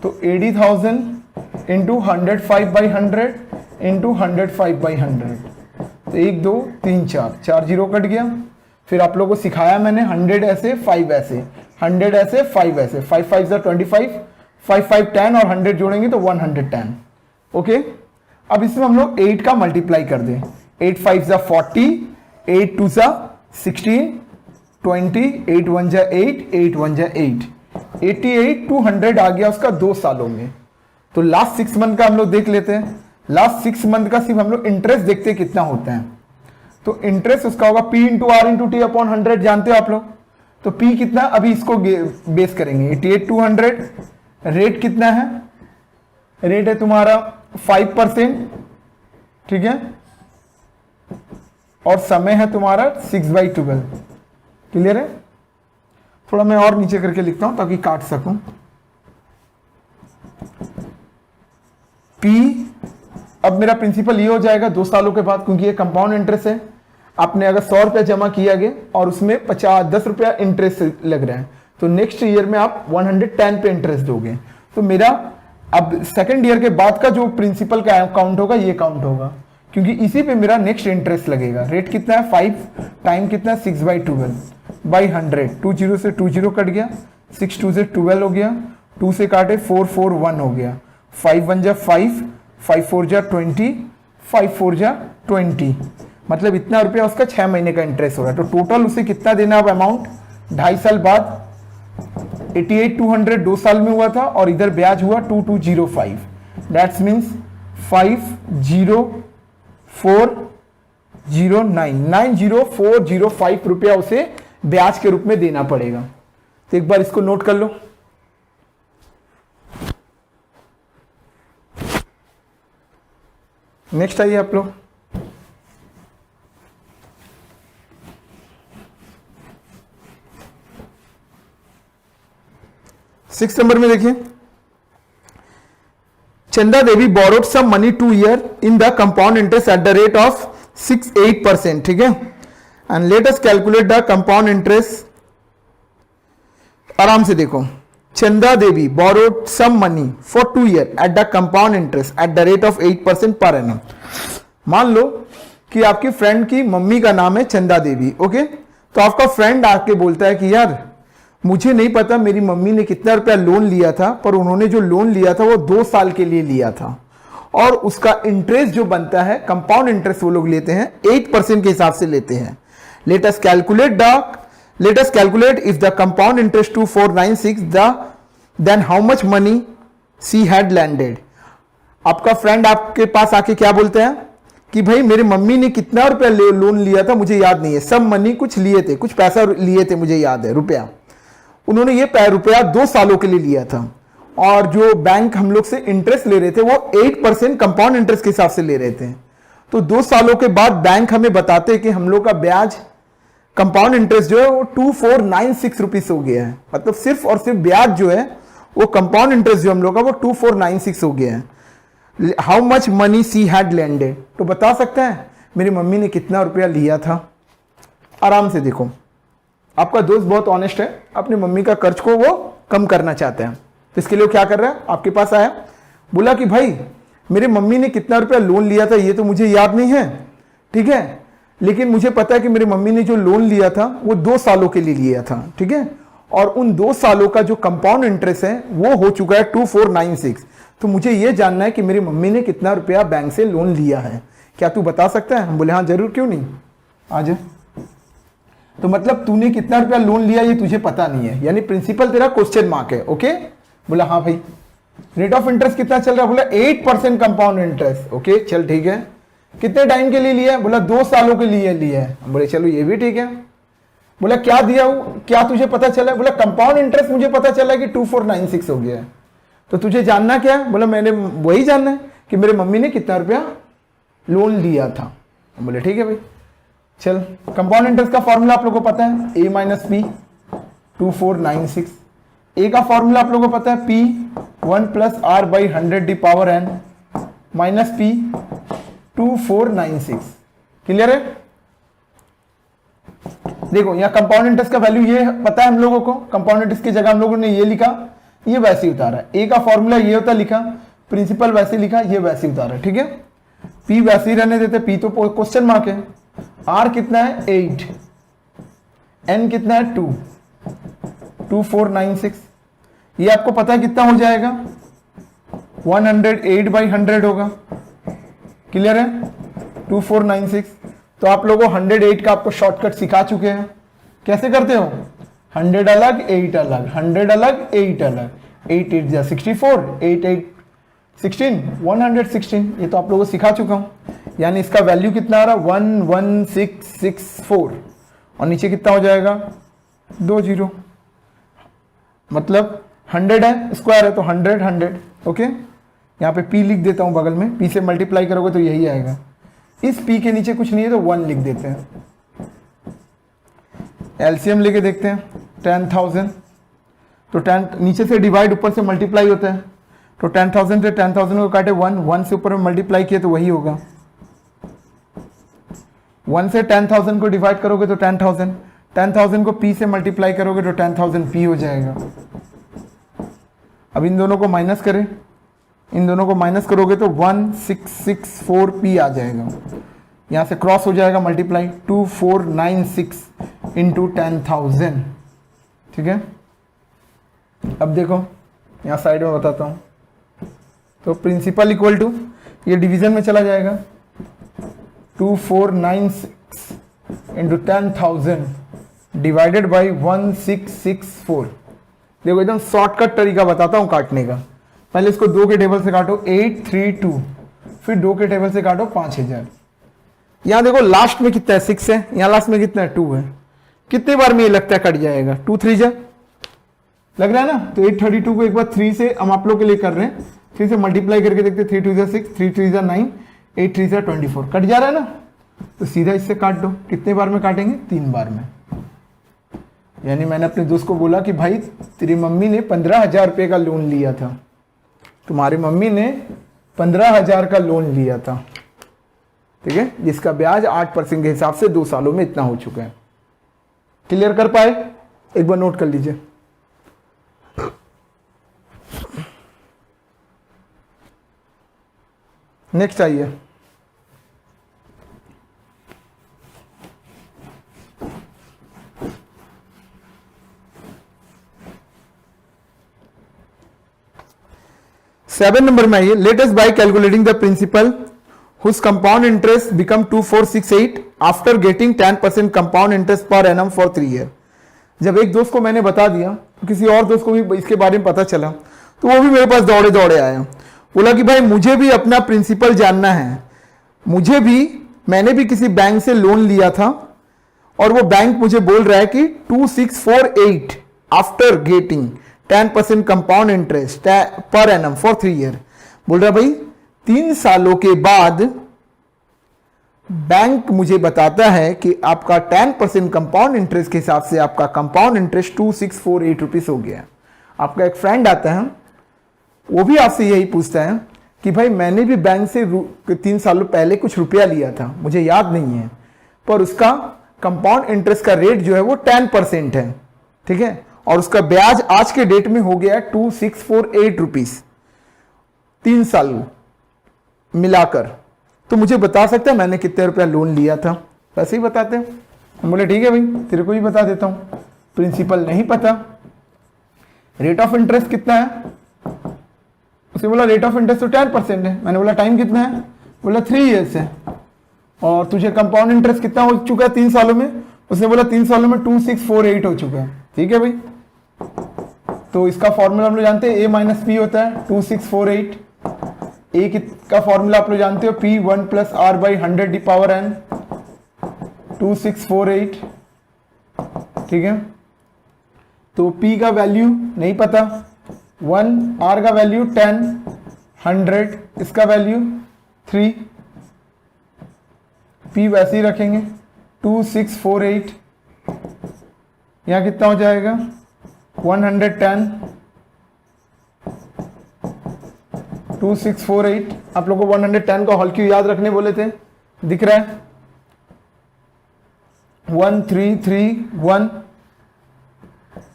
तो 80,000 इंटू 105 बाई 100 इंटू 105 बाई 100, तो 1 2 3 4 जीरो कट गया। फिर आप लोगों को सिखाया मैंने 100 ऐसे 5 ऐसे, 100 ऐसे 5 ऐसे, 5 5 जा 25, 5 5 10 और 100 जोड़ेंगे तो 110, ओके। अब इसमें हम लोग 8 का मल्टीप्लाई कर दें, 8 5 जा 40, 8 2 जा 16, 20, 8 1 जा 8, 8 1 जा 8, 88 200 आ गया उसका 2 सालों में। तो लास्ट 6 मंथ का हम लोग देख लेते हैं। लास्ट 6 मंथ का सिर्फ हम लोग इंटरेस्ट देखते हैं कितना होता है। तो इंटरेस्ट उसका होगा P into r into t upon 100, जानते हो आप लोग। तो P कितना, अभी इसको बेस करेंगे 88,200। रेट कितना है, रेट है तुम्हारा 5%, ठीक है, और समय है तुम्हारा 6/12। क्लियर है। थोड़ा मैं और नीचे करके लिखता हूं ताकि काट सकूं। P, अब मेरा प्रिंसिपल ये हो जाएगा 2 सालों के बाद, क्योंकि ये कंपाउंड इंटरेस्ट है। आपने अगर 100 रुपया जमा किया गया और उसमें 10 रुपया इंटरेस्ट लग रहा है, तो नेक्स्ट ईयर में आप 110 पे इंटरेस्ट दोगे। तो मेरा अब सेकंड ईयर के बाद का जो प्रिंसिपल का काउंट होगा ये काउंट होगा, क्योंकि इसी पे मेरा नेक्स्ट इंटरेस्ट लगेगा। रेट कितना है 5, टाइम कितना है 6/12/100। 20 से 20 कट गया, 6 2 से 12 हो गया, 2 से काटे 4 4 1 हो गया, 5 1 जा 5, 5 4 जा 20, 5 4 जा 20, मतलब इतना रुपया उसका 6 महीने का इंटरेस्ट हो रहा है। तो टोटल उसे कितना देना अब अमाउंट 2.5 साल बाद 88,200 2 साल में हुआ था, और इधर ब्याज हुआ 2205, दैट्स मीन्स 90405 रुपया उसे ब्याज के रूप में देना पड़ेगा। तो एक बार इसको नोट कर लो। नेक्स्ट आइए आप लोग, सिक्स नंबर में देखिए, Chanda Devi borrowed some money 2 year in the compound interest at the rate of 6-8%, ठीक है, and let us calculate the compound interest. आराम से देखो, Chanda Devi borrowed some money for 2 year at the compound interest at the rate of 8% per annum. मान लो कि आपकी friend की mummy का नाम है चंदा देवी, ओके। तो आपका फ्रेंड आके बोलता है कि यार मुझे नहीं पता मेरी मम्मी ने कितना रुपया लोन लिया था, पर उन्होंने जो लोन लिया था वो 2 साल के लिए लिया था, और उसका इंटरेस्ट जो बनता है, कंपाउंड इंटरेस्ट वो लोग लेते हैं 8% के हिसाब से लेते हैं। Let us calculate if the compound interest 2496 then how much money she had landed. आपका फ्रेंड आपके पास आके क्या बोलते हैं कि भाई मेरी मम्मी ने कितना रुपया लोन लिया था मुझे याद नहीं है, सब मनी कुछ लिए थे, कुछ पैसा लिए थे, मुझे याद है रुपया। उन्होंने ये रुपया 2 सालों के लिए लिया था, और जो बैंक हम लोग से इंटरेस्ट ले रहे थे वो 8% कंपाउंड इंटरेस्ट के हिसाब से ले रहे थे। तो 2 सालों के बाद बैंक हमें बताते कि हम लोग का ब्याज कंपाउंड इंटरेस्ट जो है वो 2496 रुपीस हो गया है। मतलब सिर्फ और सिर्फ ब्याज जो है वो कंपाउंड इंटरेस्ट जो हम लोग का वो 2496 हो गया है। How much money she had landed, तो बता सकते हैं मेरी मम्मी ने कितना रुपया लिया था। आराम से देखो, आपका दोस्त बहुत ऑनेस्ट है, अपनी मम्मी का कर्ज को वो कम करना चाहते हैं। तो इसके लिए क्या कर रहा है, आपके पास आया, बोला कि भाई मेरी मम्मी ने कितना रुपया लोन लिया था ये तो मुझे याद नहीं है, ठीक है, लेकिन मुझे पता है कि मेरी मम्मी ने जो लोन लिया था वो 2 सालों के लिए लिया था, ठीक है, और उन 2 सालों का जो कंपाउंड इंटरेस्ट है वो हो चुका है 2496। तो मुझे ये जानना है कि मेरी मम्मी ने कितना रुपया बैंक से लोन लिया है, क्या तू बता सकता है। हम बोले हाँ जरूर, क्यों नहीं, आ जा। तो मतलब तूने कितना रुपया लोन लिया ये तुझे पता नहीं है, यानी प्रिंसिपल तेरा क्वेश्चन मार्क है, ओके। बोला हाँ भाई। रेट ऑफ इंटरेस्ट कितना चल रहा है, बोला 8% कंपाउंड इंटरेस्ट, ओके चल ठीक है। कितने टाइम के लिए लिया है, बोला 2 सालों के लिए लिया है। बोले चलो ये भी ठीक है। बोला क्या दिया, क्या तुझे पता चला, बोला कंपाउंड इंटरेस्ट मुझे पता चला कि 2496 हो गया है। तो तुझे जानना क्या है, बोला मैंने वही जानना है कि मेरे मम्मी ने कितना रुपया लोन लिया था। बोले ठीक है भाई चल। कंपाउंड इंटरेस्ट का फॉर्मूला आप लोगों को पता है, a माइनस पी 2496। ए का फॉर्मूला आप लोगों को पता है, p 1 plus r by 100 the power n minus p 2496। Clear है। देखो यहाँ कंपाउंड इंटरेस्ट का वैल्यू ये पता है हम लोगों को, कंपाउंड इंटरेस्ट की जगह हम लोगों ने ये लिखा, ये वैसे ही उतारा। ए का फॉर्मूला ये होता लिखा, प्रिंसिपल वैसे लिखा, ये वैसे उतारा, ठीक है। पी वैसे ही रहने देते, पी तो क्वेश्चन मार्क है। आर कितना है 8, एन कितना है 2, 2496। ये आपको पता है कितना हो जाएगा, 108 बाई 100 होगा। क्लियर है, 2496। तो आप लोगों 108 का आपको शॉर्टकट सिखा चुके हैं, कैसे करते हो, 100 अलग 8 अलग, 100 अलग 8 अलग, 8 8 64, 8 8 16 116, ये तो आप लोगों को सिखा चुका हूं। यानी इसका वैल्यू कितना आ रहा, 11664 और नीचे कितना हो जाएगा 20, मतलब 100 है, स्क्वायर है तो 100 100। ओके, यहाँ पे p लिख देता हूं बगल में, p से मल्टीप्लाई करोगे तो यही आएगा। इस p के नीचे कुछ नहीं है तो 1 लिख देते हैं। एलसीएम लेके देखते हैं 10,000, तो 10 नीचे से डिवाइड ऊपर से मल्टीप्लाई होता है, तो 10,000 से 10,000 को काटे 1 से ऊपर में मल्टीप्लाई किया तो वही होगा। 1 से 10,000 को डिवाइड करोगे तो 10,000 को p से मल्टीप्लाई करोगे तो 10,000 p हो जाएगा। अब इन दोनों को माइनस करें, इन दोनों को माइनस करोगे तो 1664 p आ जाएगा। यहां से क्रॉस हो जाएगा मल्टीप्लाई, 2496 इंटू 10,000। ठीक है, अब देखो यहां साइड में बताता हूं, तो प्रिंसिपल इक्वल टू, ये डिवीजन में चला जाएगा, 2496 इंटू 10,000 डिवाइडेड बाई 1664। देखो एकदम शॉर्टकट तरीका बताता हूं काटने का। पहले इसको 2 के टेबल से काटो 832, फिर 2 के टेबल से काटो 5000। यहां देखो लास्ट में कितना है 6 है, यहां लास्ट में कितना है 2 है। कितने बार में ये लगता है कट जाएगा, 2 3 जा लग रहा है ना। तो 832 को एक बार 3 से हम आप लोग के लिए कर रहे हैं, 3 से मल्टीप्लाई करके देखते हैं, 3 2 जा 6, 3 3 जा 9, 8 3 जा 24, कट जा रहा है ना। तो सीधा इससे काट दो। कितने बार में काटेंगे, 3 बार में। यानी मैंने अपने दोस्त को बोला कि भाई तेरी मम्मी ने 15,000 रुपये का लोन लिया था, तुम्हारी मम्मी ने 15,000 का लोन लिया था, ठीक है, जिसका ब्याज 8% के हिसाब से 2 सालों में इतना हो चुका है। क्लियर कर पाए, एक बार नोट कर लीजिए। नेक्स्ट आइए, सेवन नंबर में आइए। Let us by calculating the principal whose compound interest become 2468 after getting 10% compound interest per annum for 3 years। जब एक दोस्त को मैंने बता दिया तो किसी और दोस्त को भी इसके बारे में पता चला, तो वो भी मेरे पास दौड़े दौड़े आया, बोला कि भाई मुझे भी अपना प्रिंसिपल जानना है, मैंने भी किसी बैंक से लोन लिया था और वो बैंक मुझे बोल रहा है कि 2648 after getting 10% compound interest per annum for 3 year. बोल रहा भाई 3 सालों के बाद बैंक मुझे बताता है कि आपका 10% कंपाउंड इंटरेस्ट के हिसाब से आपका कंपाउंड इंटरेस्ट 2648 रुपीज हो गया। आपका एक फ्रेंड आता है, वो भी आपसे यही पूछता है कि भाई मैंने भी बैंक से 3 सालों पहले कुछ रुपया लिया था, मुझे याद नहीं है, पर उसका कंपाउंड इंटरेस्ट का रेट जो है वो 10% है, ठीक है, और उसका ब्याज आज के डेट में हो गया 2648 रुपीज 3 साल मिलाकर। तो मुझे बता सकता है मैंने कितने रुपया लोन लिया था? वैसे ही बताते हैं। हम बोले ठीक है भाई, तेरे को भी बता देता हूं। प्रिंसिपल नहीं पता, रेट ऑफ इंटरेस्ट कितना है? उसने बोला रेट ऑफ इंटरेस्ट तो 10% है। मैंने बोला टाइम कितना है? बोला 3 ईयर्स है। और तुझे कंपाउंड इंटरेस्ट कितना हो चुका है 3 सालों में? उसने बोला 3 सालों में 2648 हो चुका है। ठीक है भाई, तो इसका फॉर्मूला हम लोग जानते हैं, a माइनस पी होता है 2648। ए का फॉर्मूला आप लोग जानते हो, P1 plus r by 100 the power n 2648। ठीक है, तो P का वैल्यू नहीं पता 1, R का वैल्यू 10, 100, इसका वैल्यू 3, P वैसे ही रखेंगे 2648। यहां कितना हो जाएगा 110, 2648। आप लोगों को 110 का होल क्यू याद रखने बोले थे, दिख रहा है 1331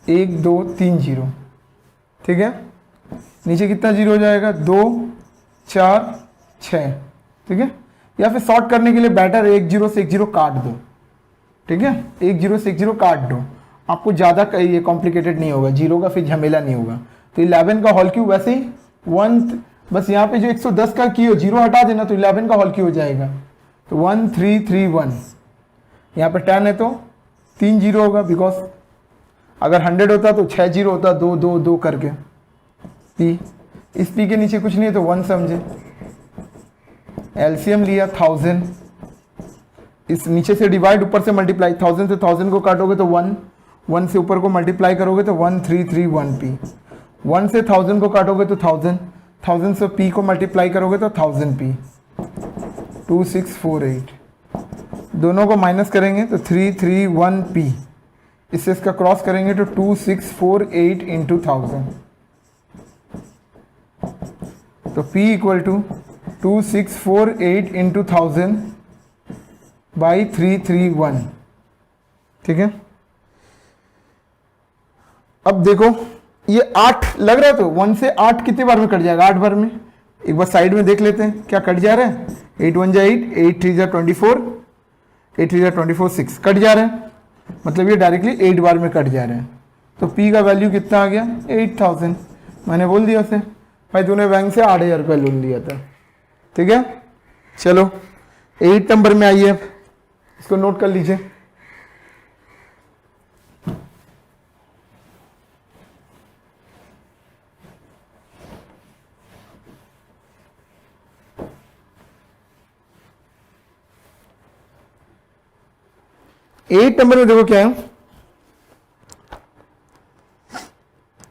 1 2 3 0। ठीक है, नीचे कितना जीरो हो जाएगा 2 4 6। ठीक है, या फिर सॉर्ट करने के लिए बेटर 1 0 से 1 0 काट दो। ठीक है, 1 0 से 1 0 काट दो, आपको ज्यादा ये कॉम्प्लिकेटेड नहीं होगा, जीरो का फिर झमेला नहीं होगा। तो 11 का होल क्यू वैसे ही 1, बस यहाँ पे जो 110 का की हो जीरो हटा देना तो 11 का होल क्यू हो जाएगा। तो 1331, यहाँ पे 10 है तो 3 जीरो होगा, बिकॉज अगर 100 होता तो 6 जीरो होता, 2 2 2 करके। P इस p के नीचे कुछ नहीं है तो 1 समझे, एलसीएम लिया 1000, इस नीचे से डिवाइड ऊपर से मल्टीप्लाई, 1000 से 1000 को काटोगे तो 1, 1 से ऊपर को मल्टीप्लाई करोगे तो 1331p, 1 से 1000 को काटोगे तो 1000, 1000 से p को मल्टीप्लाई करोगे तो 1000p, 2648, दोनों को माइनस करेंगे तो 331p, इससे इसका क्रॉस करेंगे तो 2648 इंटू 1000, तो p equal to 2648 into 1000 by 331। ठीक है, अब देखो ये 8 लग रहा है तो 1 से 8 कितने बार में कट जाएगा, 8 बार में। एक बार साइड में देख लेते हैं क्या कट जा रहा है, 8 1 जा 8, 8 3 जा 24, 8 3 जा 24, 6 कट जा रहा है, मतलब ये डायरेक्टली 8 बार में कट जा रहे हैं। तो p का वैल्यू कितना आ गया 8000। मैंने बोल दिया उसे भाई तूने बैंक से 8000 रुपये लोन लिया था। ठीक है, चलो 8 नंबर में आइए, इसको नोट कर लीजिए। एट नंबर में देखो क्या है,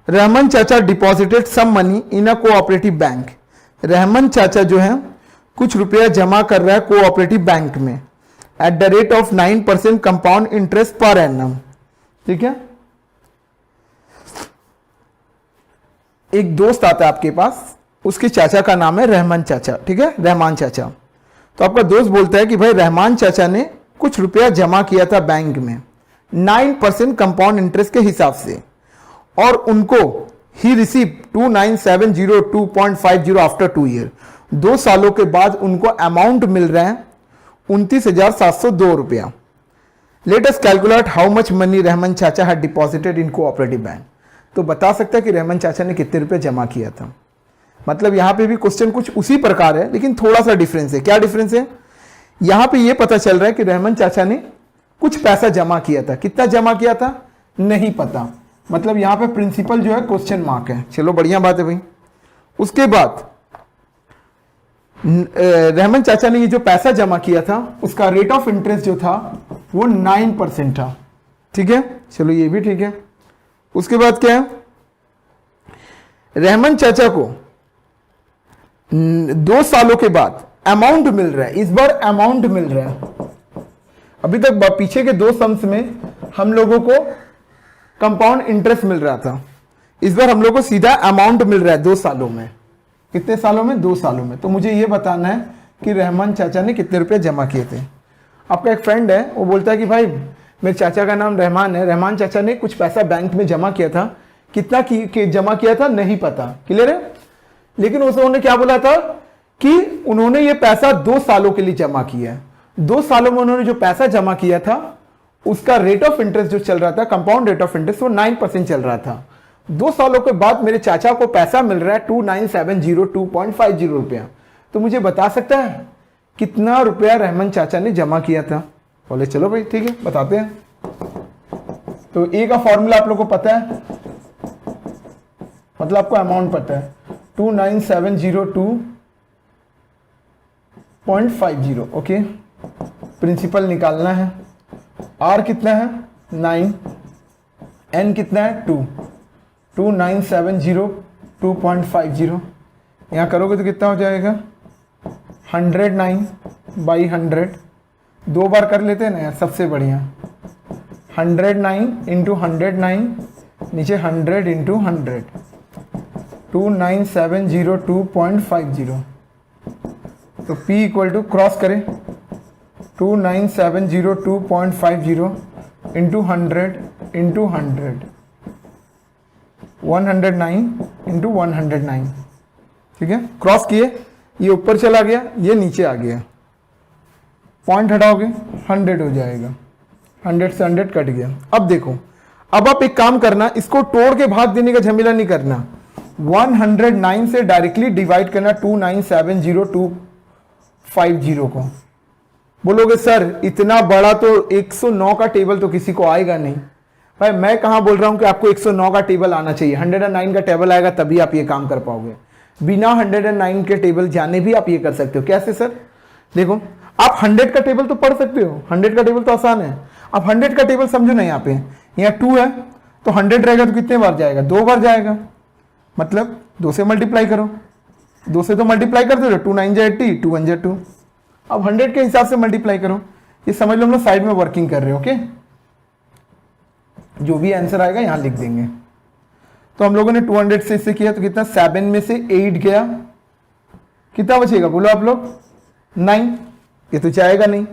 रहमान चाचा deposited some money in a cooperative bank. Rahman चाचा जो है कुछ रुपया जमा कर रहा है कोऑपरेटिव बैंक में at the rate of 9% compound interest per annum. ठीक है, एक दोस्त आता है आपके पास, उसके चाचा का नाम है रहमान चाचा। ठीक है, रहमान चाचा। तो आपका दोस्त बोलता है कि भाई रहमान चाचा ने कुछ रुपया जमा किया था बैंक में 9% कंपाउंड इंटरेस्ट के हिसाब से, और उनको ही रिसीव 29702.50 आफ्टर 2 ईयर, 2 सालों के बाद उनको अमाउंट मिल रहा है 29,702 रुपया। Let us calculate how much money Rahman चाचा had deposited in cooperative bank. तो बता सकता है कि रहमान चाचा ने कितने रुपए जमा किया था। मतलब यहां पे भी क्वेश्चन कुछ उसी प्रकार है, लेकिन थोड़ा सा डिफरेंस है। क्या डिफरेंस है, यहां पे ये पता चल रहा है कि रहमान चाचा ने कुछ पैसा जमा किया था, कितना जमा किया था नहीं पता, मतलब यहां पे प्रिंसिपल जो है क्वेश्चन मार्क है। चलो बढ़िया बात है भाई। उसके बाद रहमान चाचा ने ये जो पैसा जमा किया था उसका रेट ऑफ इंटरेस्ट जो था वो 9% था। ठीक है, चलो ये भी ठीक है। उसके बाद क्या है, रहमान चाचा को 2 सालों के बाद अमाउंट मिल रहा है, इस बार अमाउंट मिल रहा है। अभी तक पीछे के 2 सम्स में हम लोगों को कंपाउंड इंटरेस्ट मिल रहा था, इस बार हम लोग को सीधा अमाउंट मिल रहा है 2 सालों में। कितने सालों में, 2 सालों में। तो मुझे ये बताना है कि रहमान चाचा ने कितने रुपए जमा किए थे। आपका एक फ्रेंड है, वो बोलता है कि भाई मेरे चाचा का नाम रहमान है, रहमान चाचा ने कुछ पैसा बैंक में जमा किया था, कितना जमा किया था नहीं पता, क्लियर है। लेकिन उन्होंने क्या बोला था कि उन्होंने ये पैसा 2 सालों के लिए जमा किया है। 2 सालों में उन्होंने जो पैसा जमा किया था उसका रेट ऑफ इंटरेस्ट जो चल रहा था, कंपाउंड रेट ऑफ इंटरेस्ट, वो 9% चल रहा था। 2 सालों के बाद मेरे चाचा को पैसा मिल रहा है 29702.50 रुपया। तो मुझे बता सकता है कितना रुपया रहमान चाचा ने जमा किया था। बोले चलो भाई ठीक है बताते हैं। तो ए का फॉर्मूला आप लोग को पता है, मतलब आपको अमाउंट पता है 29702.50। ओके, प्रिंसिपल निकालना है। आर कितना है 9, एन कितना है 2, 29702.50 यहाँ करोगे तो कितना हो जाएगा 109/100। 2 बार कर लेते हैं ना यार, सबसे बढ़िया। 109 इंटू 109 नीचे 100 इंटू 100, 29702.50। तो P इक्वल टू क्रॉस करें 29702.50 इंटू 100 इंटू 100, 109 इंटू 109। ठीक है, क्रॉस किए, ये ऊपर चला गया, ये नीचे आ गया, पॉइंट हटाओगे 100 हो जाएगा, 100 से 100 कट गया। अब देखो, अब आप एक काम करना, इसको तोड़ के भाग देने का झमेला नहीं करना, 109 से डायरेक्टली डिवाइड करना 2970250 को। बोलोगे सर इतना बड़ा तो 109 का टेबल तो किसी को आएगा नहीं। भाई मैं कहां बोल रहा हूं कि आपको 109 का टेबल आना चाहिए, 109 का टेबल आएगा तभी आप ये काम कर पाओगे। बिना 109 के टेबल जाने भी आप ये कर सकते हो। कैसे सर? देखो आप 100 का टेबल तो पढ़ सकते हो, 100 का टेबल तो आसान है। आप 100 का टेबल समझो ना, यहाँ पे यहाँ 2 है तो 100 रहेगा तो कितने बार जाएगा? 2 बार जाएगा, मतलब 2 से मल्टीप्लाई करो, 2 से तो मल्टीप्लाई कर दो, 2 9 जा 80, 2 1 जा 2। अब 100 के हिसाब से मल्टीप्लाई करो, ये समझ लो हम लोग साइड में वर्किंग कर रहे हो। ओके, जो भी आंसर आएगा यहां लिख देंगे। तो हम लोगों ने 200 से इससे किया तो कितना? 7 में से 8 गया, कितना बचेगा बोलो आप लोग? 9। ये तो जाएगा नहीं।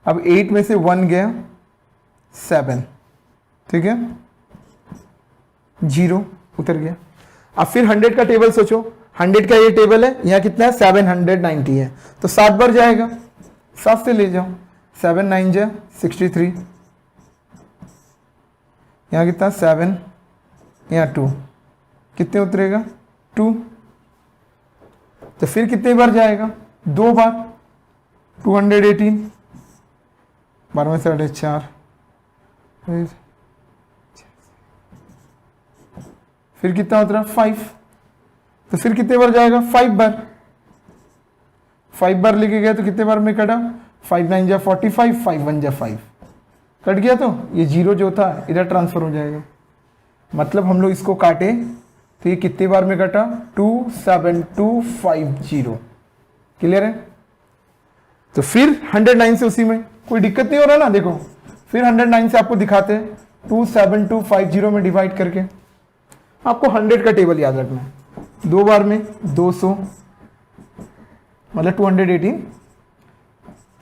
अब 8 में से 1 गया 7, ठीक है, 0 उतर गया। अब फिर 100 का टेबल सोचो, 100 का ये टेबल है, यहाँ कितना है? 790 है, तो 7 बार जाएगा, 7 से ले जाओ, 7 9 जा 63, यहाँ कितना? 7, यहाँ 2, कितने उतरेगा? 2। तो फिर कितने बार जाएगा? 2 बार, 218, 12 में 4.5, फिर कितना उतरा? 5। तो फिर कितने बार जाएगा? 5 बार। 5 बार लेके गया तो कितने बार में कटा? 5 9 जा 45, 5 1 जा 5, कट गया। तो ये 0 जो था इधर ट्रांसफर हो जाएगा, मतलब हम लोग इसको काटे तो ये कितने बार में कटा? 27250। क्लियर है? तो फिर 109 से उसी में कोई दिक्कत नहीं हो रहा ना, देखो फिर 109 से आपको दिखाते हैं 27250 में डिवाइड करके। आपको 100 का टेबल याद रखना है, 2 बार में 200 मतलब 218,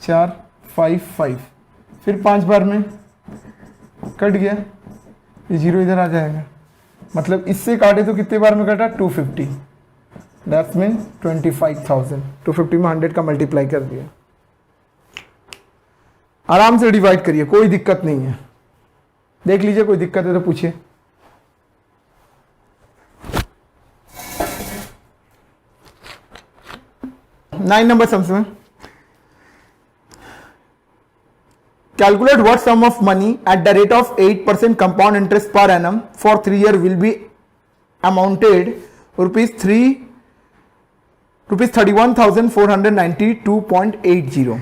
4 5 5, फिर 5 बार में कट गया, ये 0 इधर आ जाएगा, मतलब इससे काटे तो कितने बार में कटा? 250, दैट्स मीन 25,000। 250 में 100 का मल्टीप्लाई कर दिया। आराम से डिवाइड करिए, कोई दिक्कत नहीं है। देख लीजिए, कोई दिक्कत है तो पूछिए। नाइन नंबर सम्स में calculate what sum of money at the rate of 8% compound interest per annum for 3 years will be amounted ₹31,492.80।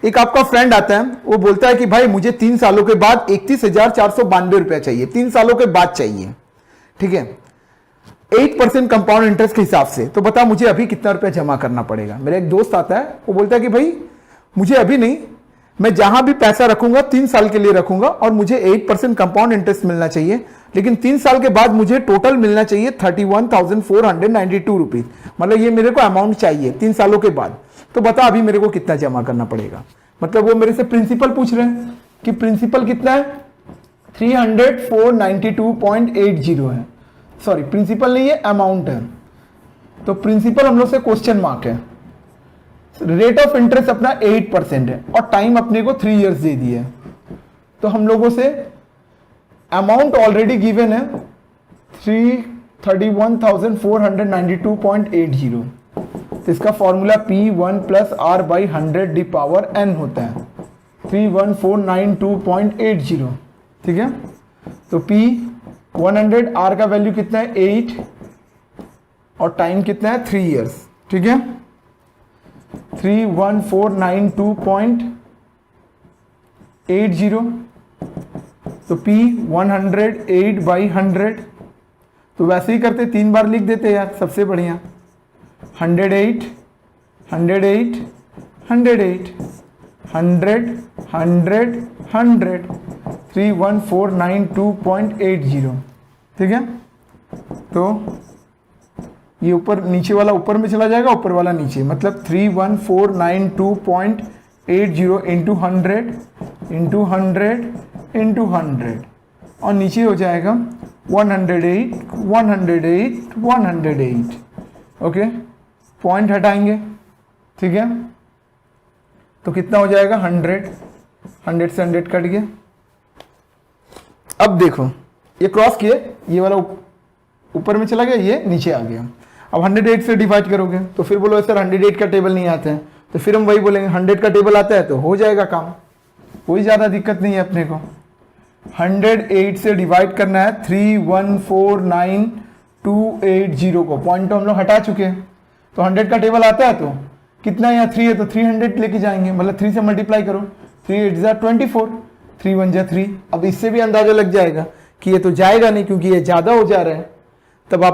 एक आपका फ्रेंड आता है, वो बोलता है कि भाई मुझे 3 सालों के बाद 31,492 रुपया चाहिए, 3 सालों के बाद चाहिए, ठीक है, 8% कंपाउंड इंटरेस्ट के हिसाब से। तो बता मुझे अभी कितना रुपया जमा करना पड़ेगा। मेरा एक दोस्त आता है, वो बोलता है कि भाई मुझे अभी नहीं, मैं जहां भी पैसा रखूंगा 3 साल के लिए रखूंगा और मुझे 8% कंपाउंड इंटरेस्ट मिलना चाहिए, लेकिन 3 साल के बाद मुझे टोटल मिलना चाहिए 31,492 रुपीज, मतलब ये मेरे को अमाउंट चाहिए 3 सालों के बाद। तो बता अभी मेरे को कितना जमा करना पड़ेगा। मतलब वो मेरे से प्रिंसिपल पूछ रहे हैं कि प्रिंसिपल कितना है? 300,492.80 है। सॉरी, प्रिंसिपल नहीं है, अमाउंट है। तो प्रिंसिपल हम लोग से क्वेश्चन मार्क है। रेट ऑफ इंटरेस्ट अपना 8% है और टाइम अपने को 3 years दे दिया है। तो हम लोगों से अमाउंट ऑलरेडी गिवन है 31,492.80। तो इसका फॉर्मूला P1 + R/100d⁻n होता है, 31492.80, ठीक है। तो P100, R का वैल्यू कितना है? 8 और टाइम कितना है? 3 years, ठीक है। 31492.80, तो P100 8/100, तो वैसे ही करते 3 बार लिख देते यार, सबसे बढ़िया। 108 108 108 100 100 100 31492.80, ठीक है। तो ये ऊपर नीचे वाला ऊपर में चला जाएगा, ऊपर वाला नीचे, मतलब 31492.80 इंटू 100 इंटू 100 इंटू 100 और नीचे हो जाएगा 108 108 108। ओके, पॉइंट हटाएंगे, ठीक है। तो कितना हो जाएगा? 100 100 से 100 कट गया। अब देखो ये क्रॉस किए, ये वाला ऊपर में चला गया, ये नीचे आ गया। अब 108 से डिवाइड करोगे तो फिर बोलो सर 108 का टेबल नहीं आता है, तो फिर हम वही बोलेंगे 100 का टेबल आता है तो हो जाएगा काम, कोई ज़्यादा दिक्कत नहीं है अपने को। 108 से डिवाइड करना है 280 को पॉइंट तो हम लोग हटा चुके हैं, तो 100 का टेबल आता है तो कितना, यहाँ 3 है तो 300 लेके जाएंगे, मतलब 3 से मल्टीप्लाई करो, 3 8 जा 24, 3 1 जा 3। अब इससे भी अंदाजा लग जाएगा कि ये तो जाएगा नहीं क्योंकि ये ज्यादा हो जा रहा है। तब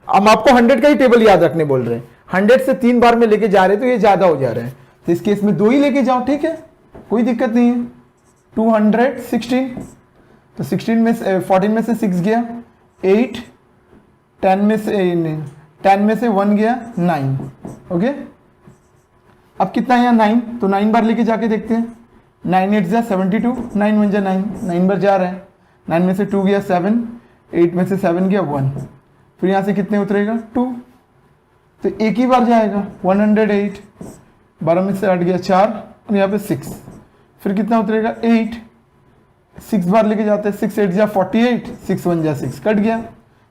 हम आपको 100 का ही टेबल याद रखने बोल रहे हैं, 100 से 3 बार में लेके जा रहे हैं तो ये ज्यादा हो जा रहा है, तो इस केस में 2 ही लेके जाओ, ठीक है, कोई दिक्कत नहीं है। 216 तो 16 में से 14 में से 6 गया 8, 10 में से 1 गया 9। ओके, अब कितना है यहाँ 9, तो 9 बार लेके जाके देखते हैं। 9 8 जा 72, 9 1 जा 9, 9 बार जा रहा है, 9 में से 2 गया 7, 8 में से 7 गया 1, फिर यहाँ से कितने उतरेगा 2, तो एक ही बार जाएगा 108, 12 में से 8 गया 4 और यहाँ पे 6, फिर कितना उतरेगा 8, 6 बार लेके जाते हैं, 6 8 जा 48, 6 1 जा 6, कट गया,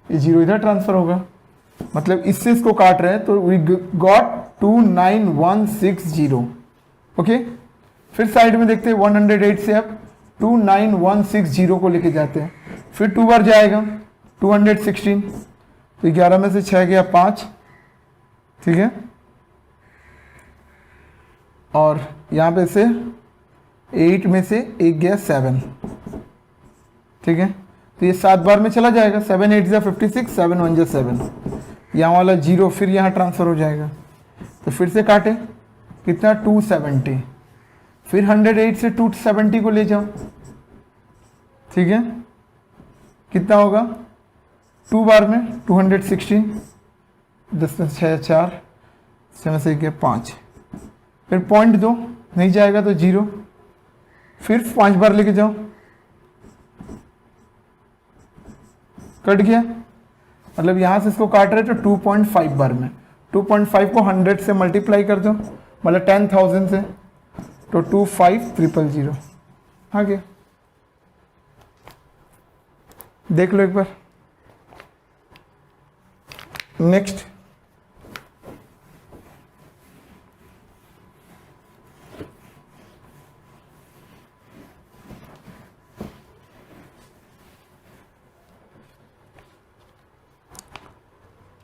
ये 0 इधर ट्रांसफर होगा, मतलब इससे इसको काट रहे हैं, तो वी गॉट 29160। ओके, फिर साइड में देखते हैं 108 से अब 29160 को लेके जाते हैं, फिर 2 बार जाएगा 216, तो 11 में से 6 गया 5, ठीक है, और यहाँ पे से 8 में से 1 गया 7, ठीक है, तो ये 7 बार में चला जाएगा, 7 8 जा 56, 7 1 जा 7, यहाँ वाला 0 फिर यहाँ ट्रांसफर हो जाएगा, तो फिर से काटे कितना 270, फिर 108 से 270 को ले जाओ, ठीक है, कितना होगा 2 बार में 216, 10 में 6 4, 6 में से 1 5, फिर पॉइंट दो, नहीं जाएगा तो 0, फिर 5 बार लेके जाओ, कट गया, मतलब यहां से इसको काट रहे तो 2.5 बार में, 2.5 को 100 से मल्टीप्लाई कर दो, मतलब 10,000 से, तो 25000 आ गया। देख लो एक बार। नेक्स्ट,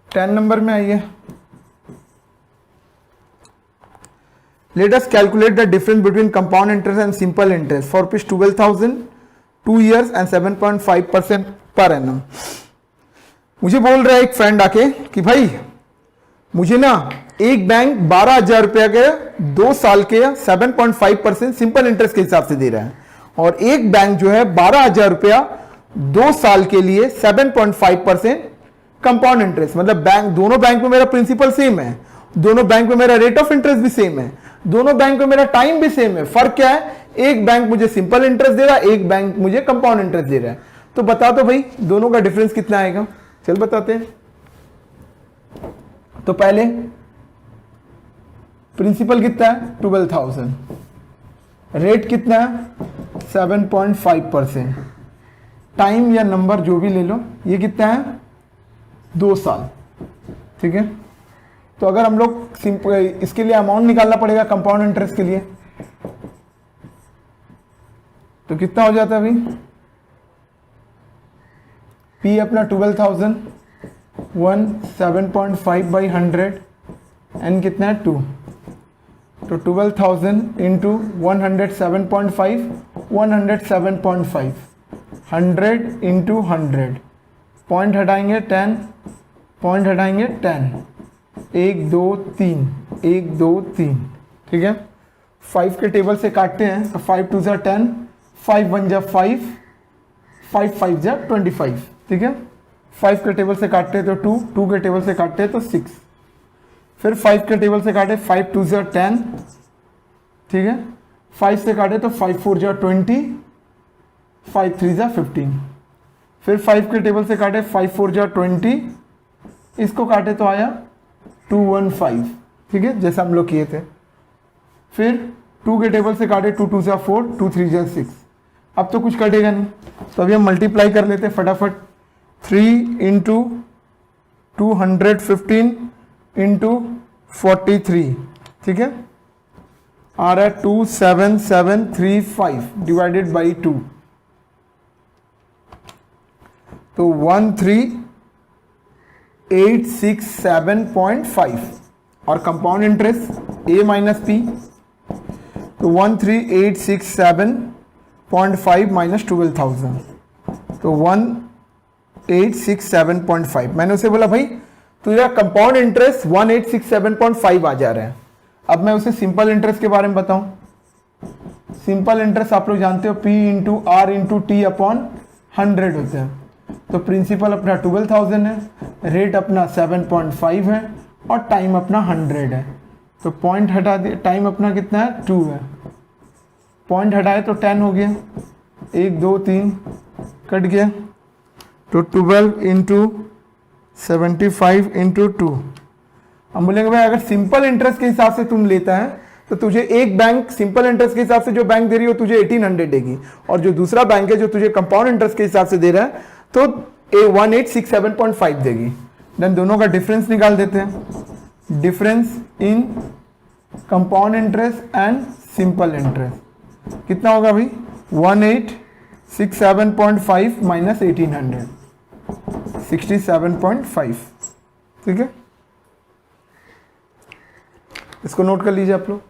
टेन नंबर में आइए। Let us calculate the difference between compound interest and simple interest for rupees 12,000, 2 years and 7.5% per annum। मुझे बोल रहा है एक फ्रेंड आके कि भाई मुझे ना एक बैंक 12,000 रुपया के 2 साल के 7.5% सिंपल इंटरेस्ट के हिसाब से दे रहा है, और एक बैंक जो है 12,000 रुपया 2 साल के लिए 7.5% कंपाउंड इंटरेस्ट, मतलब बैंक, दोनों बैंक में मेरा प्रिंसिपल सेम है, दोनों बैंक में मेरा रेट ऑफ इंटरेस्ट भी सेम है, दोनों बैंक में मेरा टाइम भी सेम है, फर्क क्या है, एक बैंक मुझे सिंपल इंटरेस्ट दे रहा है, एक बैंक मुझे कंपाउंड इंटरेस्ट दे रहा है, तो बता दो भाई दोनों का डिफरेंस कितना आएगा। चल बताते हैं। तो पहले प्रिंसिपल कितना है 12,000, रेट कितना है 7.5%, टाइम या नंबर जो भी ले लो, ये कितना है 2 साल, ठीक है। तो अगर हम लोग सिंपल इसके लिए अमाउंट निकालना पड़ेगा कंपाउंड इंटरेस्ट के लिए, तो कितना हो जाता है अभी, पी अपना 12,000, 7.5 बाई 100, एन कितना है 2, तो 12,000 इंटू 107.5, 107.5, 100 इंटू 100, पॉइंट हटाएंगे 10, पॉइंट हटाएंगे 10, 1 2 3, 1 2 3, ठीक है। 5 के टेबल से काटते हैं तो 5 2 जा 10, 5 1 जा 5, 5 5 जा 25, ठीक है। 5 के टेबल से काटते हैं तो 2, 2 के टेबल से काटते हैं तो 6, फिर 5 के टेबल से काटे 5 2 जा 10, ठीक है। 5 से काटे तो 5 4 जा 20, 5 3 जा 15, फिर 5 के टेबल से काटे 5 4 जा 20, इसको काटे तो आया 215, ठीक है, जैसा हम लोग किए थे। फिर 2 के टेबल से काटे 2 2 जा 4, 2 3 जा 6, अब तो कुछ कटेगा नहीं, तो अभी हम मल्टीप्लाई कर लेते हैं फटाफट। 3 इंटू 215 इंटू 43, ठीक है, आ रहा है 27735 डिवाइडेड बाई 2, तो 13 1387.5 और compound interest A minus P, तो 13,867.5 माइनस 12,000, तो 1867.5। मैंने उसे बोला भाई तुझा कंपाउंड इंटरेस्ट 1867.5 आ जा रहा है। अब मैं उसे सिंपल इंटरेस्ट के बारे में बताऊं। सिंपल इंटरेस्ट आप लोग जानते हो P into r into t upon 100 होते हैं। तो प्रिंसिपल अपना 12,000 है, रेट अपना 7.5 है और टाइम अपना 100 है। तो पॉइंट हटा दिए, टाइम अपना कितना है 2 है, पॉइंट हटाए तो 10 हो गया, 1 2 3 कट गया, तो 12 इंटू 75 इंटू 2। हम बोलेंगे भाई अगर सिंपल इंटरेस्ट के हिसाब से तुम लेता है तो तुझे एक बैंक सिंपल इंटरेस्ट के हिसाब से जो बैंक दे रही हो तुझे 1800 देगी, और जो दूसरा बैंक है जो तुझे कंपाउंड इंटरेस्ट के हिसाब से दे रहा है तो 1867.5 देगी। देन दोनों का डिफरेंस निकाल देते हैं। Difference in compound interest and simple interest कितना होगा भाई 1867.5 माइनस 1800, 67.5। ठीक है, इसको नोट कर लीजिए आप लोग।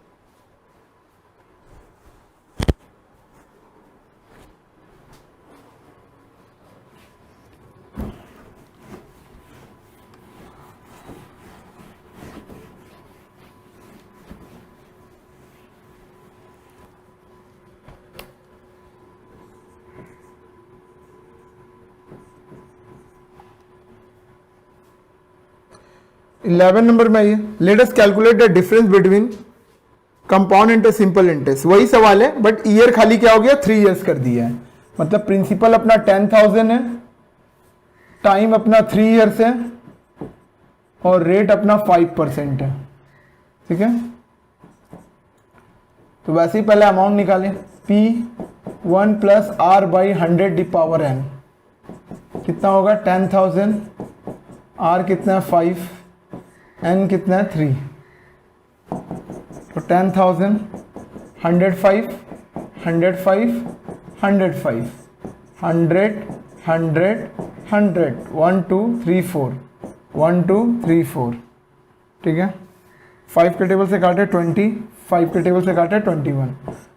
इलेवन नंबर में आइए, let us calculate the difference between compound interest simple interest. वही सवाल है बट ईयर खाली क्या हो गया 3 इयर्स कर दिया है। मतलब प्रिंसिपल अपना 10,000 है, टाइम अपना 3 इयर्स है और रेट अपना 5% है। ठीक है, तो वैसे ही पहले अमाउंट निकालें। P1 plus R by 100 the power n कितना होगा 10,000, R कितना है 5, n कितना है 3, तो 10,000 105 105 105 100 100 100 1 2 3 4 1 2 3 4। ठीक है, 5 के टेबल से काटे 20, 5 के टेबल से काटे 21,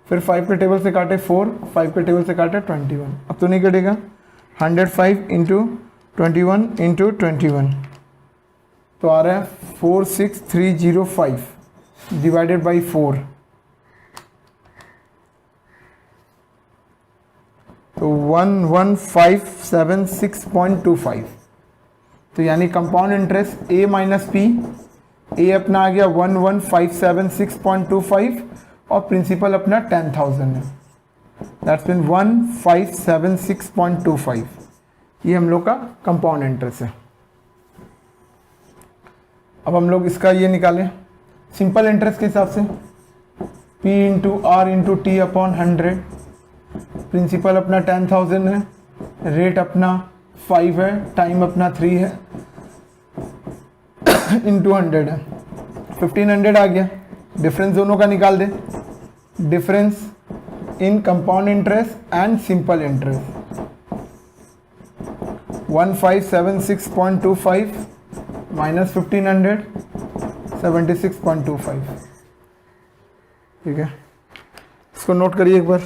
फिर 5 के टेबल से काटे 4, 5 के टेबल से काटे 21। अब तो नहीं कटेगा, 105 इंटू 21 इंटू 21 तो आ रहा है 46305 डिवाइडेड बाई 4, तो 11,576.25। तो यानी compound interest A minus P, ए अपना आ गया 11,576.25 और प्रिंसिपल अपना 10,000 है, दैट्स मीन 1576.25। ये हम लोग का कंपाउंड इंटरेस्ट है। अब हम लोग इसका ये निकालें सिंपल इंटरेस्ट के हिसाब से, P into r into t upon 100, principal अपना 10,000 है, रेट अपना 5 है, टाइम अपना 3 है, इंटू 100 है, 1500 आ गया। डिफरेंस दोनों का निकाल दे, difference in compound interest and simple interest 1576.25 minus 1500 76.25। ठीक है, इसको नोट करिए एक बार।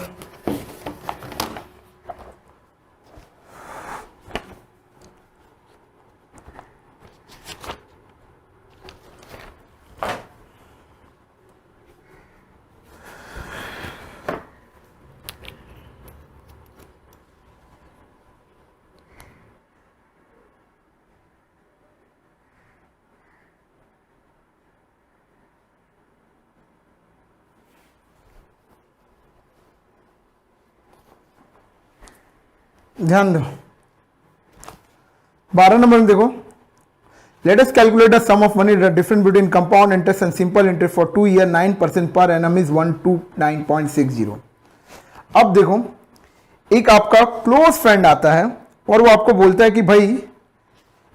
ध्यान दो, 12 नंबर में देखो, let us calculate the sum of money the difference between compound interest and simple interest for 2 year 9% per annum is 129.60। अब देखो, एक आपका क्लोज फ्रेंड आता है और वो आपको बोलता है कि भाई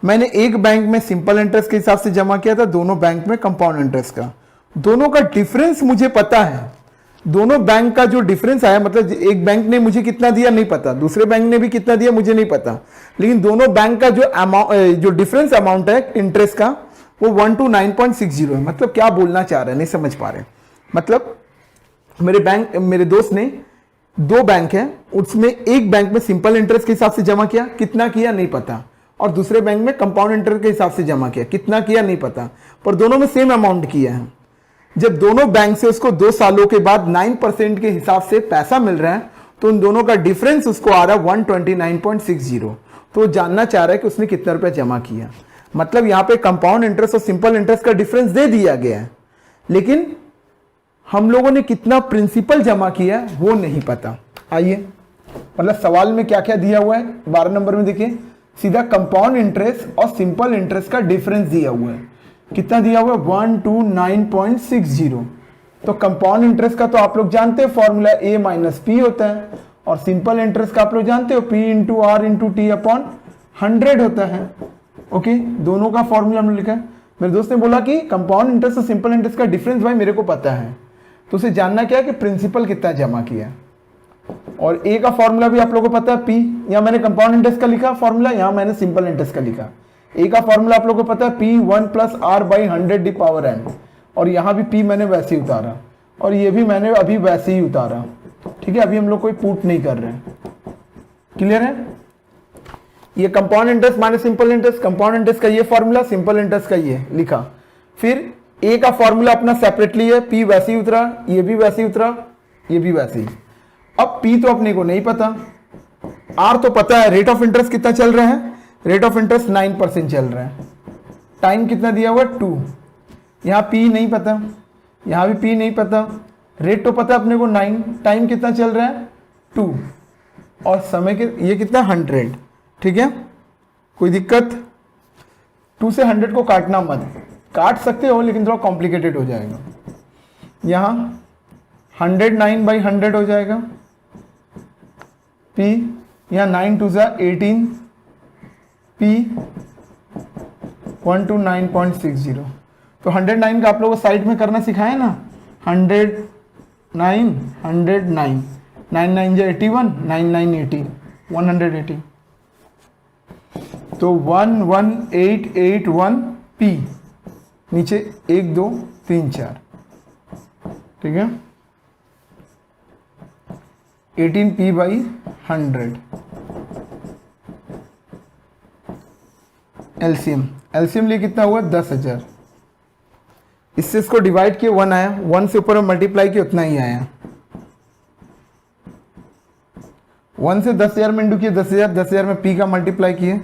मैंने एक बैंक में सिंपल इंटरेस्ट के हिसाब से जमा किया था, दोनों बैंक में कंपाउंड इंटरेस्ट का, दोनों का डिफरेंस मुझे पता है, दोनों बैंक का जो डिफरेंस आया, मतलब एक बैंक ने मुझे कितना दिया नहीं पता, दूसरे बैंक ने भी कितना दिया मुझे नहीं पता, लेकिन दोनों बैंक का जो अमाउंट, जो डिफरेंस अमाउंट है इंटरेस्ट का, वो 129.60 है। मतलब क्या बोलना चाह रहे हैं, नहीं समझ पा रहे। मतलब मेरे दोस्त ने दो बैंक है, उसमें एक बैंक में सिंपल इंटरेस्ट के हिसाब से जमा किया, कितना किया नहीं पता, और दूसरे बैंक में कंपाउंड इंटरेस्ट के हिसाब से जमा किया, कितना किया नहीं पता, पर दोनों में सेम अमाउंट किया है। जब दोनों बैंक से उसको 2 सालों के बाद 9% के हिसाब से पैसा मिल रहा है, तो उन दोनों का डिफरेंस उसको आ रहा है 129.60। तो वो जानना चाह रहा है कि उसने कितना रुपया जमा किया। मतलब यहां पे कंपाउंड इंटरेस्ट और सिंपल इंटरेस्ट का डिफरेंस दे दिया गया है, लेकिन हम लोगों ने कितना प्रिंसिपल जमा किया वो नहीं पता। आइए, मतलब सवाल में क्या क्या दिया हुआ है 12 नंबर में, देखिए सीधा कंपाउंड इंटरेस्ट और सिंपल इंटरेस्ट का डिफरेंस दिया हुआ है। कितना दिया हुआ है? 129.60। तो कंपाउंड इंटरेस्ट का तो आप लोग जानते हैं फॉर्मूला a माइनस पी होता है, और सिंपल इंटरेस्ट का आप लोग जानते हो p into r into t upon 100 होता है। ओके, दोनों का फॉर्मूला हमने लिखा है। मेरे दोस्त ने बोला कि कंपाउंड इंटरेस्ट और सिंपल इंटरेस्ट का डिफरेंस भाई मेरे को पता है, तो उसे जानना क्या है कि प्रिंसिपल कितना जमा किया। और ए का फॉर्मूला भी आप लोगों को पता है पी, यहाँ मैंने कंपाउंड इंटरेस्ट का लिखा फॉर्मूला, यहाँ मैंने सिंपल इंटरेस्ट का लिखा। ए का फॉर्मूला आप लोगों को पता है p 1 plus r by 100 the power n, और यहाँ भी पी मैंने वैसे ही उतारा, और ये भी मैंने अभी वैसे ही उतारा। ठीक है, अभी हम लोग कोई पुट नहीं कर रहे हैं। क्लियर है? ये compound interest minus simple interest, compound interest का ये फॉर्मूला, सिंपल इंटरेस्ट का ये लिखा। फिर ए का फॉर्मूला अपना सेपरेटली है, पी वैसे ही उतरा, ये भी वैसे ही उतरा, ये भी वैसे ही। अब पी तो अपने को नहीं पता, आर तो पता है। रेट ऑफ इंटरेस्ट कितना चल रहा है? रेट ऑफ इंटरेस्ट 9% चल रहा है। टाइम कितना दिया हुआ? 2। यहाँ पी नहीं पता, यहाँ भी पी नहीं पता, रेट तो पता अपने को 9, टाइम कितना चल रहा है? 2, और समय के ये कितना? 100। ठीक है, कोई दिक्कत? 2 से 100 को काटना मत, काट सकते हो लेकिन थोड़ा कॉम्प्लिकेटेड हो जाएगा। यहाँ 109/100 हो जाएगा पी, यहाँ 9 2 जा 18, पी 129.60। तो 109 का आप लोगों को साइड में करना सिखाया ना, 109 109, 9 9 जा 81, 9 9 80, 180। तो 11881 पी, नीचे 1 2 3 4। ठीक है, 18p बाई 100। एलसीएम लिए कितना हुआ? 10,000। इससे इसको डिवाइड किए 1 आया, 1 से ऊपर मल्टीप्लाई किए उतना ही आया। 1 से 10,000 में इंटू किए 10,000, 10,000 में पी का मल्टीप्लाई किए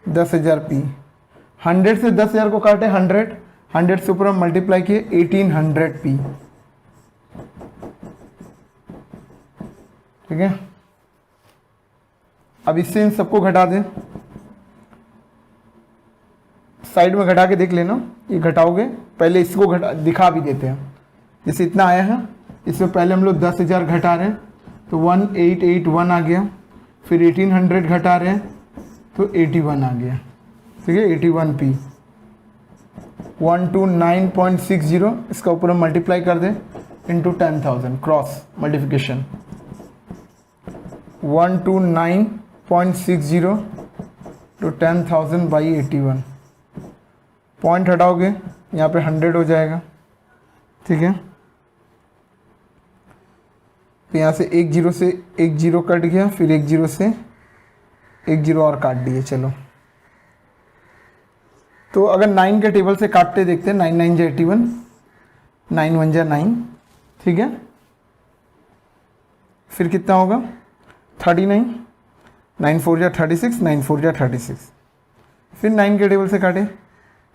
10,000 पी। 100 से 10,000 को काटे 100, 100 से ऊपर मल्टीप्लाई किए 1800 पी। ठीक है, अब इससे इन सबको घटा दें, साइड में घटा के देख लेना। ये घटाओगे, पहले इसको घटा दिखा भी देते हैं। जैसे इतना आया है, इसमें पहले हम लोग 10,000 घटा रहे हैं तो 1881 आ गया, फिर 1800 घटा रहे हैं तो 81 आ गया। ठीक है, 81p 129.60, इसका ऊपर हम मल्टीप्लाई कर दें इंटू 10,000, क्रॉस मल्टीप्लिकेशन 129.60 तो 10,000 बाई 81। पॉइंट हटाओगे यहाँ पे 100 हो जाएगा। ठीक है, तो यहाँ से 1 0 से 1 0 कट गया, फिर 1 0 से 1 0 और काट दिए। चलो, तो अगर 9 के टेबल से काटते देखते हैं, 9 9 जा 81, 9 1 जा 9। ठीक है, फिर कितना होगा? 39, 9 4 जा 36, 9 4 जा 36। फिर 9 के टेबल से काटे,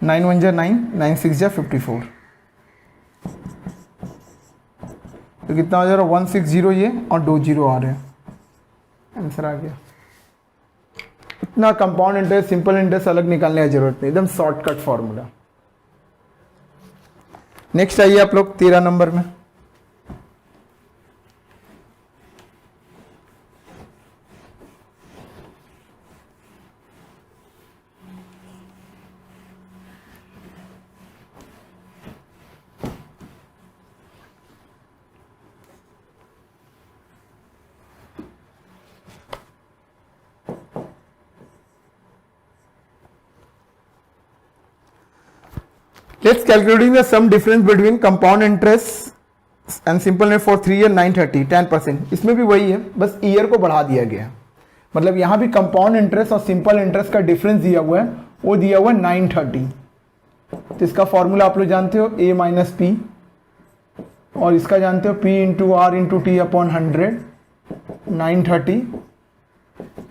9 1 जा 9, 9 6 जा 54। तो कितना हो जा रहा है? 160 ये और 2 0 आ रहे हैं, आंसर आ गया। इतना कंपाउंड इंटरेस्ट सिंपल इंटरेस्ट अलग निकालने की जरूरत नहीं, एकदम शॉर्टकट फॉर्मूला। नेक्स्ट आइए आप लोग 13 नंबर में। Let's calculating the sum difference between compound interest and simple interest for 3 year 930 10%। इसमें भी वही है, बस ईयर को बढ़ा दिया गया। मतलब यहां भी कंपाउंड इंटरेस्ट और सिंपल इंटरेस्ट का डिफरेंस दिया हुआ है, वो दिया हुआ है 930। तो इसका फॉर्मूला आप लोग जानते हो, a माइनस पी, और इसका जानते हो p into r into t upon 100 930।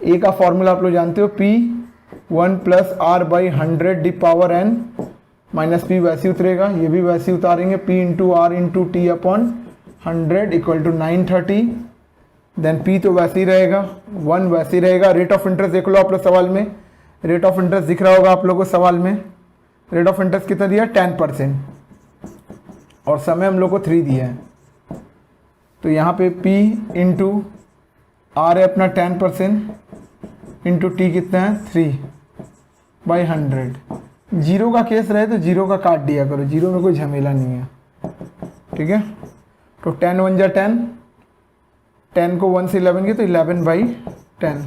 a का फॉर्मूला आप लोग जानते हो, p 1 plus r by 100 the power n minus p वैसे उतरेगा, ये भी वैसे उतारेंगे, p into r into t upon 100 equal to 930। Then p तो वैसे ही रहेगा, 1 वैसे ही रहेगा। रेट ऑफ इंटरेस्ट देख लो आप लोग सवाल में, रेट ऑफ इंटरेस्ट दिख रहा होगा आप लोगों को सवाल में। रेट ऑफ इंटरेस्ट कितना दिया, 10%, और समय हम लोग को 3 दिया है। तो यहाँ पे p इंटू आर है अपना 10% इंटू टी कितना है 3/100। जीरो का केस रहे तो जीरो का काट दिया करो, जीरो में कोई झमेला नहीं है, ठीक है। तो 10 1 जा 10, 10 को 1 से 11 की तो 11/10।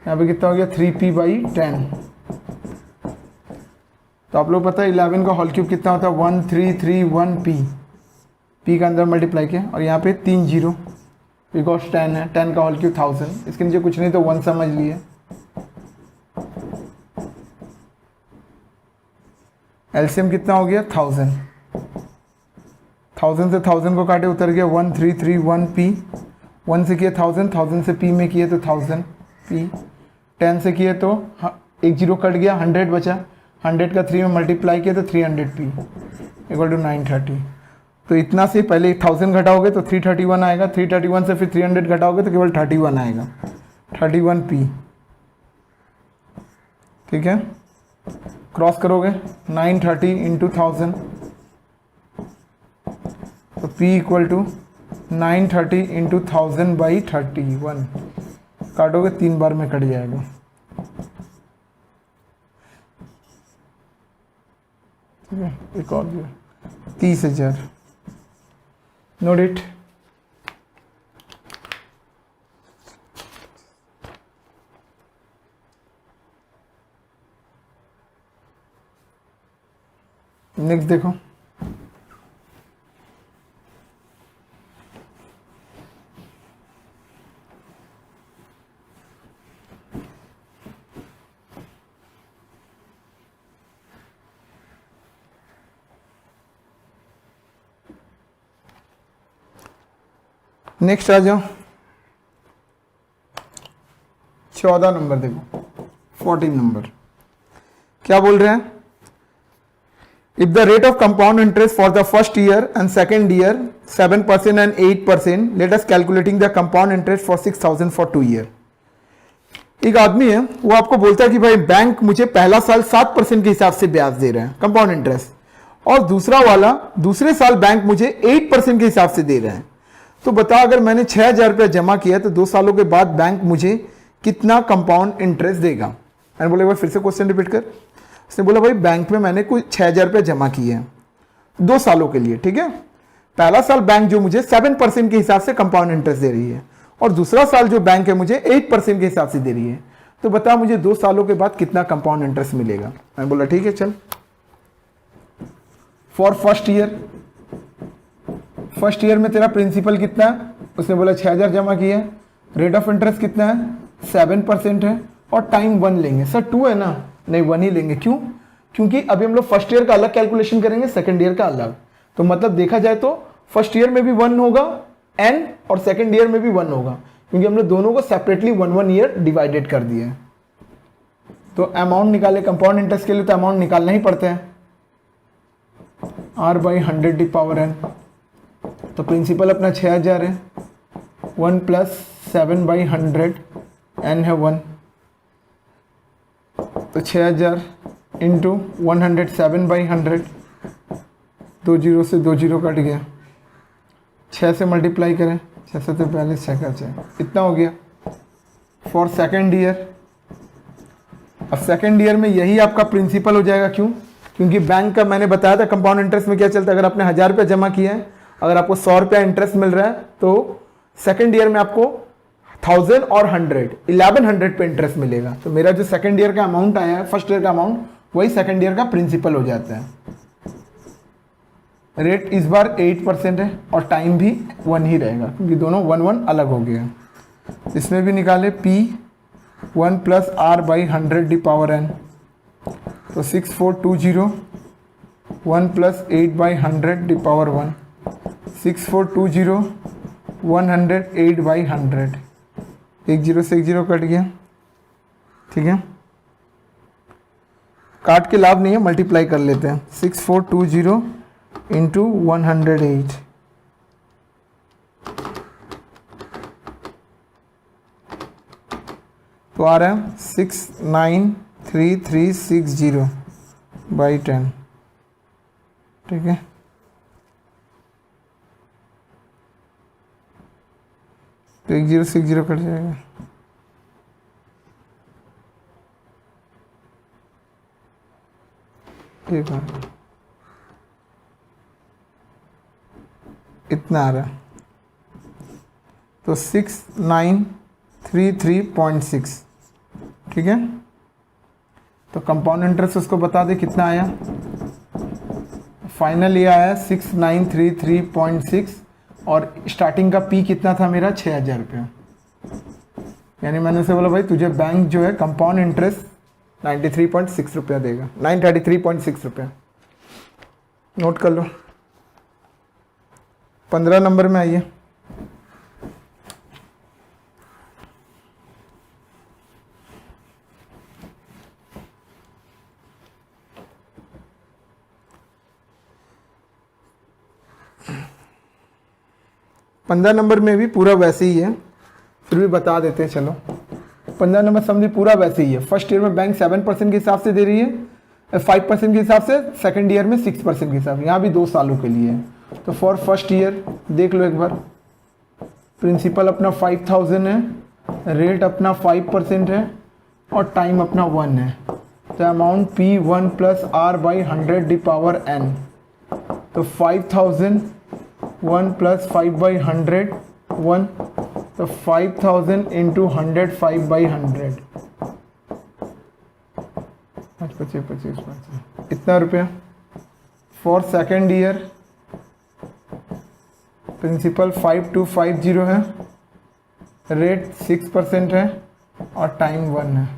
यहाँ पे कितना हो गया 3p/10। तो आप लोग पता है 11 का होल क्यूब कितना होता है 1331p, p का अंदर मल्टीप्लाई किया, और यहाँ पे 3 जीरो बिकॉज 10 है, 10 का होल क्यूब 1000। इसके नीचे कुछ नहीं तो 1 समझ लिए। एलसीएम कितना हो गया 1000, 1000 से 1000 को काटे उतर गया 1331p। 1 से किए 1000, 1000 से p में किए तो 1000p, 10 से किए तो एक जीरो कट गया, 100 बचा, 100 का 3 में मल्टीप्लाई किया तो 300p इक्वल टू 930। तो इतना से पहले 1000 घटाओगे तो 331 आएगा, 331 से फिर 300 घटाओगे तो केवल 31 आएगा, 31p, ठीक है। क्रॉस करोगे 930 इंटू 1000, तो p इक्वल टू 930 इंटू 1000/31। काटोगे 3 बार में कट जाएगा। ठीक है, एक और भी 30,000। Note it. नेक्स्ट देखो, नेक्स्ट आ जाओ 14 नंबर देखो, 14 नंबर क्या बोल रहे हैं। If the rate of compound interest for the first year and second year 7% and 8%, let us calculating the compound interest for 6000 for 2 year. एक आदमी है, वो आपको बोलता है कि भाई बैंक मुझे पहला साल 7% के हिसाब से ब्याज दे रहे हैं कंपाउंड इंटरेस्ट, और दूसरा वाला दूसरे साल बैंक मुझे 8% के हिसाब से दे रहे हैं। तो बता, अगर मैंने 6,000 रुपया जमा किया तो 2 सालों के बाद बैंक मुझे कितना कंपाउंड इंटरेस्ट देगा। मैंने बोला एक बार फिर से क्वेश्चन रिपीट कर। उसने बोला भाई बैंक में मैंने कोई 6,000 रुपया जमा किए हैं 2 सालों के लिए, ठीक है। पहला साल बैंक जो मुझे 7% के हिसाब से कंपाउंड इंटरेस्ट दे रही है, और दूसरा साल जो बैंक है मुझे 8% के हिसाब से दे रही है। तो बता मुझे 2 सालों के बाद कितना कंपाउंड इंटरेस्ट मिलेगा। मैंने बोला ठीक है चल। For first year, first year में तेरा प्रिंसिपल कितना है, उसने बोला 6,000 जमा किया, रेट ऑफ इंटरेस्ट कितना है 7% है, और टाइम 1 लेंगे। सर 2 है ना, नहीं 1 ही लेंगे। क्यों? क्योंकि अभी हम लोग फर्स्ट ईयर का अलग कैलकुलेशन करेंगे, सेकंड ईयर का अलग। तो मतलब देखा जाए तो फर्स्ट ईयर में भी 1 होगा एन, और सेकंड ईयर में भी 1 होगा, क्योंकि हमने दोनों को सेपरेटली 1 ईयर डिवाइडेड कर दिया है। तो अमाउंट निकाले कंपाउंड इंटरेस्ट के लिए, तो अमाउंट निकालना ही पड़ता है, r/100 डी पावर n। तो प्रिंसिपल अपना 6,000 है, 1 प्लस 7/100, n है 1, तो 6,000 इंटू 100 7/100, 2 जीरो से 2 जीरो कट गया, 6 से मल्टीप्लाई करें, 6 से 42, 6 का 6, इतना हो गया फॉर सेकेंड ईयर। अब सेकेंड ईयर में यही आपका प्रिंसिपल हो जाएगा। क्यों? क्योंकि बैंक का मैंने बताया था कंपाउंड इंटरेस्ट में क्या चलता है। अगर आपने 1,000 रुपया जमा किया है, अगर आपको 100 रुपया इंटरेस्ट मिल रहा है, तो सेकेंड ईयर में आपको 1000 और 100 1100 पे इंटरेस्ट मिलेगा। तो मेरा जो सेकेंड ईयर का अमाउंट आया है, फर्स्ट ईयर का अमाउंट, वही सेकंड ईयर का प्रिंसिपल हो जाता है। रेट इस बार 8% है और टाइम भी 1 ही रहेगा क्योंकि दोनों 1 अलग हो गए हैं। इसमें भी निकाले P1 plus R by 100d⁻n, तो 6420 1 प्लस 8 बाई 100d⁻1, 6420 108 बाई 100, एक जीरो से एक जीरो कट गया, ठीक है। काट के लाभ नहीं है, मल्टीप्लाई कर लेते हैं। 6420 इंटू 108, तो आ रहा है 693,360 बाई 10, ठीक है। तो एक जीरो से एक जीरो कट जाएगा, एक इतना आ रहा है, तो 6933.6, ठीक है। तो कंपाउंड इंटरेस्ट उसको बता दे कितना आया, फाइनल ये आया 6933.6 और स्टार्टिंग का पी कितना था मेरा 6000 रुपया। यानी मैंने उसे बोला भाई तुझे बैंक जो है कंपाउंड इंटरेस्ट 93.6 रुपया देगा, 933.6 रुपया। नोट कर लो, 15 नंबर में आइए। पंद्रह नंबर में भी पूरा वैसे ही है, फिर भी बता देते हैं। चलो 15 नंबर समझिए पूरा वैसे ही है। फर्स्ट ईयर में बैंक 7% के हिसाब से दे रही है, 5% के हिसाब से, सेकंड ईयर में 6% के हिसाब से, यहाँ भी 2 सालों के लिए है। तो फॉर फर्स्ट ईयर देख लो एक बार, प्रिंसिपल अपना 5000 है, रेट अपना 5% है और टाइम अपना 1 है। तो amount P1 plus R by 100d⁻n, तो 5000 1 प्लस 5 बाई 100 1, तो 5000 इंटू 100 5 बाई 100, 25 इतना रुपया। फॉर सेकेंड ईयर प्रिंसिपल 5250 है, रेट 6% है और टाइम 1 है।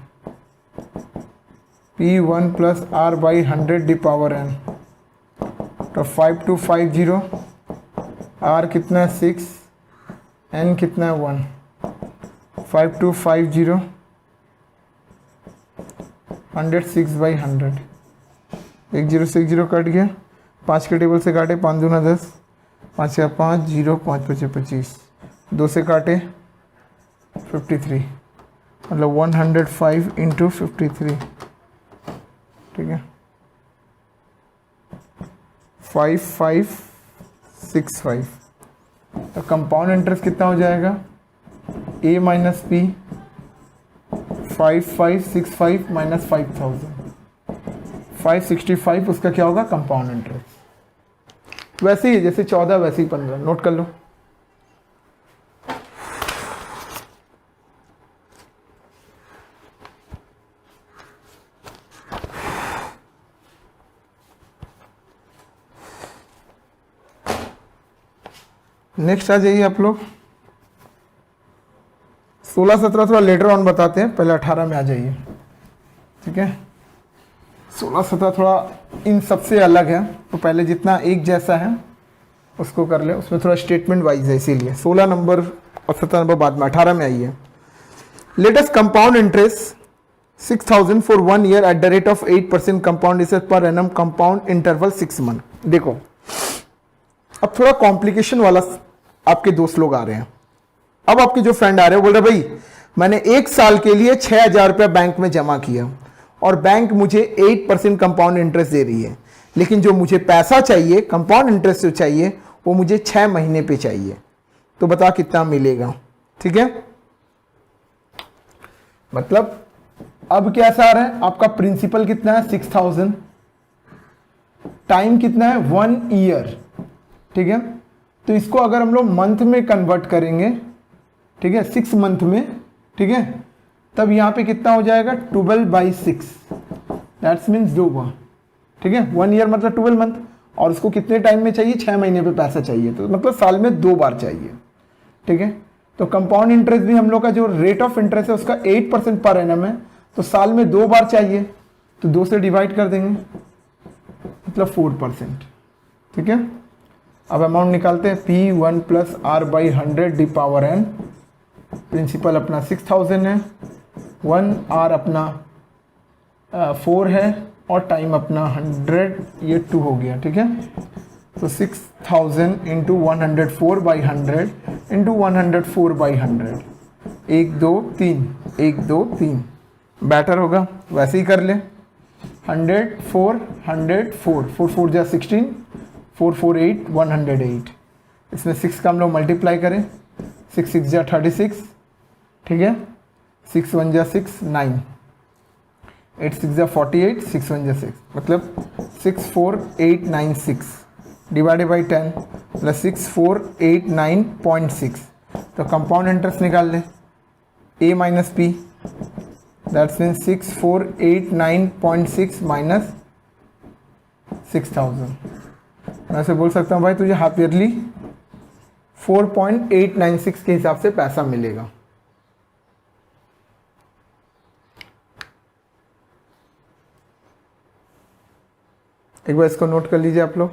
P1 plus R by 100d⁻n, तो 5250, R कितना है 6, N कितना है 1, 5250 106 बाई 100, एक जीरो से एक जीरो कट गया, 5 के टेबल से काटे, 5 दूना 10, 5 या 5 0, 5 पचे 25, 2 से काटे 53, मतलब 105 इंटू 53, ठीक है, 5565। तो कंपाउंड इंटरेस्ट कितना हो जाएगा, A माइनस P 5565 माइनस 5000, 565 उसका क्या होगा कंपाउंड इंटरेस्ट। वैसे ही जैसे 14 वैसे ही 15, नोट कर लो। नेक्स्ट आ जाइए आप लोग, 16-17 थोड़ा लेटर ऑन बताते हैं, पहले 18 में आ जाइए, ठीक है। 16-17 थोड़ा इन सबसे अलग है, तो पहले जितना एक जैसा है उसको कर ले, उसमें थोड़ा स्टेटमेंट वाइज है, इसीलिए 16 नंबर और 17 नंबर बाद में। 18 में आइए, let us compound interest 6000 for 1 year at the rate of 8% compound interest per annum compound interval 6 month. देखो अब थोड़ा कॉम्प्लिकेशन वाला आपके दोस्त लोग आ रहे हैं। अब आपके जो फ्रेंड आ रहे हैं बोल रहे भाई मैंने 1 साल के लिए 6000 रुपया बैंक में जमा किया और बैंक मुझे 8% कंपाउंड इंटरेस्ट दे रही है, लेकिन जो मुझे पैसा चाहिए कंपाउंड इंटरेस्ट जो चाहिए वो मुझे 6 महीने पे चाहिए, तो बता कितना मिलेगा, ठीक है। मतलब अब कैसा आ रहा है, आपका प्रिंसिपल कितना है 6000, टाइम कितना है 1 ईयर, ठीक है। तो इसको अगर हम लोग मंथ में कन्वर्ट करेंगे, ठीक है, 6 मंथ में, ठीक है, तब यहाँ पे कितना हो जाएगा 12/6, दैट्स मीन्स 2 बार, ठीक है। 1 ईयर मतलब 12 मंथ, और उसको कितने टाइम में चाहिए, 6 महीने पे पैसा चाहिए, तो मतलब साल में 2 बार चाहिए, ठीक है। तो कंपाउंड इंटरेस्ट भी हम लोग का जो रेट ऑफ इंटरेस्ट है उसका 8% पर एनम है, तो साल में 2 बार चाहिए, तो 2 से डिवाइड कर देंगे, मतलब 4%, ठीक है। अब अमाउंट निकालते हैं, P1 plus R by 100 the power n, principal अपना 6000 है, 1 R अपना 4 है, और टाइम अपना 100, ये 2 हो गया, ठीक है। तो 6000 into 104 by 100 into 104 by 100, 1 2 3, 1 2 3, better होगा, वैसे ही कर ले। 104 104, 4 4 जा 16, 4 4 8, 108, इसमें 6 का हम लोग मल्टीप्लाई करें, 6 6 जा 36, ठीक है, 6 1 जा 6 9, 8 6 जा 48, 6 1 जा 6, मतलब 64896 डिवाइडेड बाई 10 प्लस 6489.6, तो कंपाउंड इंटरेस्ट निकाल ले, A minus P, that's mean 6489.6 minus 6000। मैं ऐसे बोल सकता हूँ भाई तुझे हाफ ईयरली 4.896 के हिसाब से पैसा मिलेगा। एक बार इसको नोट कर लीजिए आप लोग।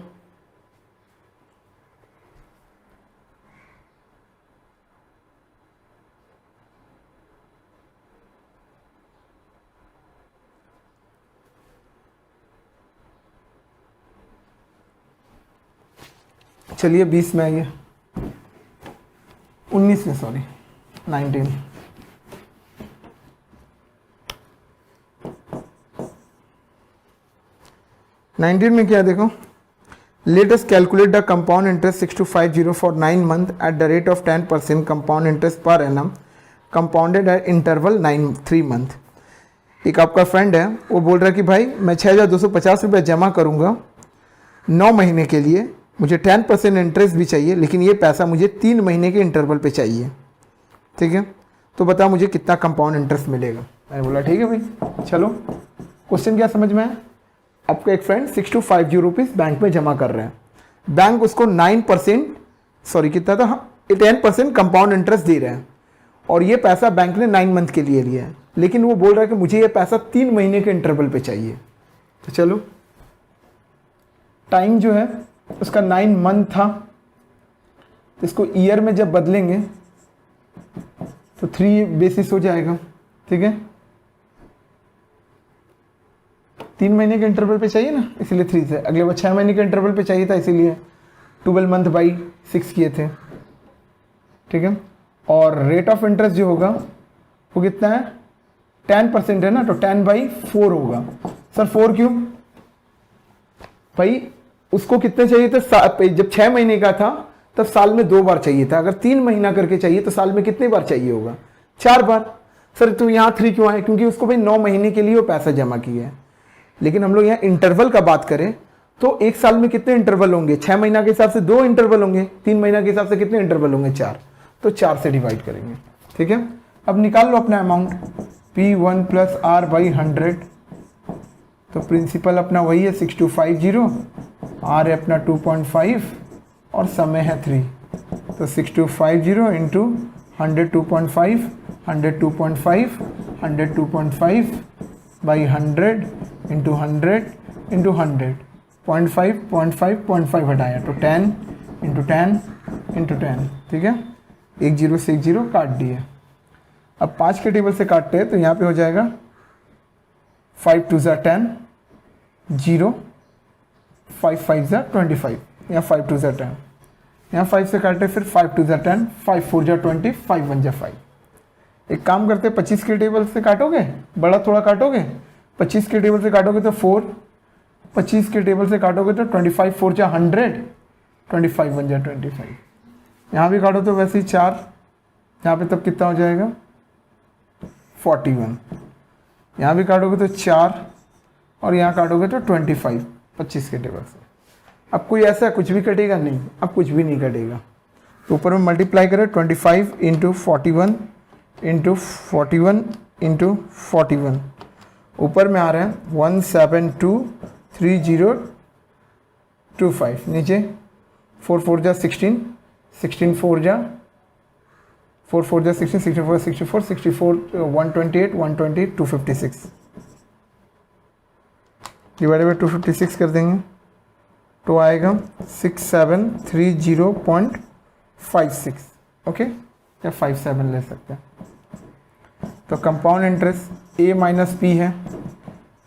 चलिए 20 में आइए, 19 में, सॉरी 19। में क्या देखो, let us calculate the compound interest 6250 for 9 month eight the rate of 10% compound interest per annum compounded eight interval 3 month. एक आपका फ्रेंड है, वो बोल रहा है कि भाई मैं 6250 रुपये जमा करूँगा 9 महीने के लिए, मुझे 10% इंटरेस्ट भी चाहिए, लेकिन ये पैसा मुझे 3 महीने के इंटरवल पे चाहिए, ठीक है। तो बता मुझे कितना कंपाउंड इंटरेस्ट मिलेगा। मैंने बोला ठीक है भाई, चलो क्वेश्चन क्या समझ में आया। आपका एक फ्रेंड 6250 रुपीज़ बैंक में जमा कर रहे हैं, बैंक उसको 9%, सॉरी कितना था, 10% कंपाउंड इंटरेस्ट दे रहे हैं, और ये पैसा बैंक ने 9 मंथ के लिए लिया है, लेकिन वो बोल रहा है कि मुझे ये पैसा 3 महीने के इंटरवल पे चाहिए। तो चलो टाइम जो है उसका 9 मंथ था, तो इसको ईयर में जब बदलेंगे तो 3 बेसिस हो जाएगा, ठीक है। 3 महीने के इंटरवल पे चाहिए ना, इसीलिए 3 से, अगले बार 6 महीने के इंटरवल पे चाहिए था, इसीलिए 12 मंथ बाई 6 किए थे, ठीक है। और रेट ऑफ इंटरेस्ट जो होगा वो कितना है, 10% है ना, तो 10/4 होगा। सर 4 क्यों भाई, उसको कितने चाहिए थे, जब 6 महीने का था तब साल में 2 बार चाहिए था, अगर 3 महीना करके चाहिए तो साल में कितने बार चाहिए होगा, 4 बार। सर तो यहाँ 3 क्यों आए, क्योंकि उसको भाई 9 महीने के लिए वो पैसा जमा किया है। लेकिन हम लोग यहाँ इंटरवल का बात करें तो एक साल में कितने इंटरवल होंगे, 6 महीना के हिसाब से 2 इंटरवल होंगे, 3 महीना के हिसाब से कितने इंटरवल होंगे, 4, तो 4 से डिवाइड करेंगे, ठीक है। अब निकाल लो अपना amount, P1 plus R by 100, तो प्रिंसिपल अपना वही है 6250, R है अपना 2.5 और समय है 3, तो 6250 इंटू 100 2.5, 100 2.5, 100 2.5 बाई 100 इंटू 100 इंटू 100, 0.5 हटाया, तो 10 इंटू 10 इंटू 10, ठीक है। 1 0 से 1 0 काट दिए। अब 5 के टेबल से काटते हैं तो यहाँ पे हो जाएगा 5 2 ज़ा 10, 0, 5 5 ज़ा 25, यहाँ 5 2 ज़ा 10, यहाँ 5 से काटे, फिर 5 2 ज़ा 10, 5 4 ज़ा 20, 5 1 ज़ा 5। एक काम करते, 25 के टेबल से काटोगे, बड़ा थोड़ा काटोगे, 25 के टेबल से काटोगे तो 4, 25 के टेबल से काटोगे तो 25 4 ज़ा 100, 25 1 ज़ा 25, यहाँ भी काटो तो वैसे ही 4, यहाँ पे तब कितना हो जाएगा 41, यहाँ भी काटोगे तो 4 और यहाँ काटोगे तो 25, 25 के टेबल से। अब कोई ऐसा कुछ भी कटेगा नहीं, अब कुछ भी नहीं कटेगा, तो ऊपर में मल्टीप्लाई करें 25 इंटू 41 इंटू 41 इंटू 41, ऊपर में आ रहे हैं 1723,025, नीचे 4 4 जा 16, 16 4 जा 4 4 जा 16, 16 4 64, 64 128, 120 256 डिवाइडेड बाई 256 कर देंगे तो आएगा 6730.56, ओके, या 57 ले सकते हैं। तो compound interest A minus P है,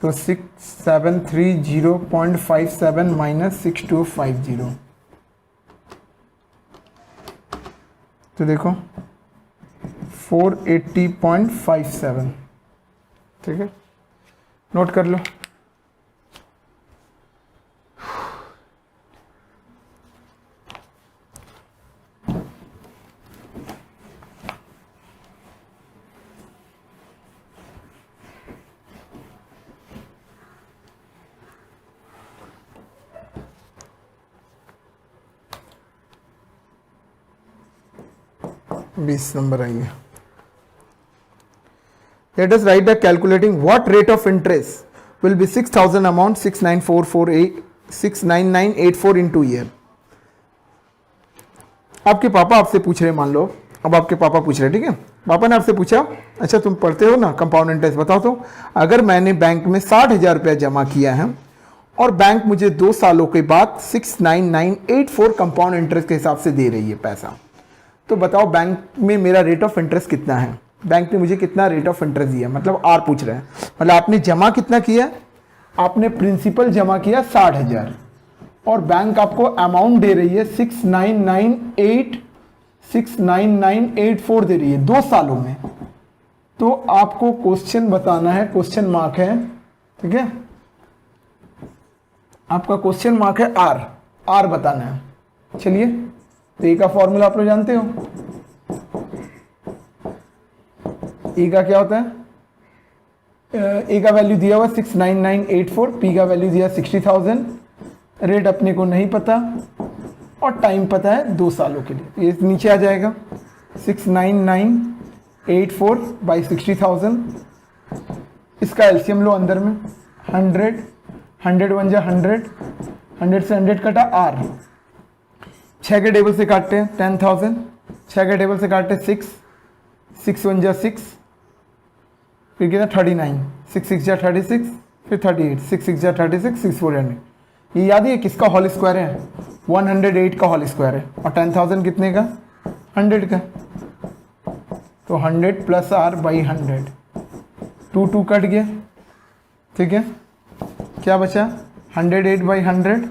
तो 6730.57 माइनस 6250, तो देखो 480.57, ठीक है, नोट कर लो। बीस नंबर आइए। Let us write the calculating what rate of interest will be 6,000 amount 69984 into year। आपके पापा आपसे पूछ रहे, मान लो अब आपके पापा पूछ रहे, ठीक है, पापा ने आपसे पूछा अच्छा तुम पढ़ते हो ना कंपाउंड इंटरेस्ट, बताओ तो अगर मैंने बैंक में 60,000 रुपया जमा किया है और बैंक मुझे 2 सालों के बाद 69984 कंपाउंड इंटरेस्ट के हिसाब से दे रही है पैसा, तो बताओ बैंक में मेरा रेट ऑफ इंटरेस्ट कितना है, बैंक ने मुझे कितना रेट ऑफ इंटरेस्ट दिया, मतलब आर पूछ रहे हैं, मतलब आपने जमा कितना किया, आपने प्रिंसिपल जमा किया 60,000 और बैंक आपको अमाउंट दे रही है 69984 दे रही है 2 सालों में, तो आपको क्वेश्चन बताना है, क्वेश्चन मार्क है, ठीक है, आपका क्वेश्चन मार्क है आर बताना है। चलिए, तो ए का फॉर्मूला आप लोग जानते हो, ए का क्या होता है, ए का वैल्यू दिया हुआ 69984, पी का वैल्यू दिया 60,000, रेट अपने को नहीं पता और टाइम पता है 2 सालों के लिए, ये नीचे आ जाएगा 69984 बाई 60,000, इसका एलसीएम लो अंदर में 100, 100 1 जा 100, 100 से 100 कटा आर, 6 के टेबल से काटते हैं 10,000, 6 के टेबल से काटते 6, 6 1 जा 6, फिर कितना 39, 6 6 जा 36, फिर 38, 6 6 जा 36, 6 4 जा, ये याद है किसका होल स्क्वायर है, 108 का होल स्क्वायर है, और 10,000 कितने का, 100 का, तो 100 प्लस आर बाई 100, 2 2 कट गया, ठीक है, क्या बचा 108 बाई 100,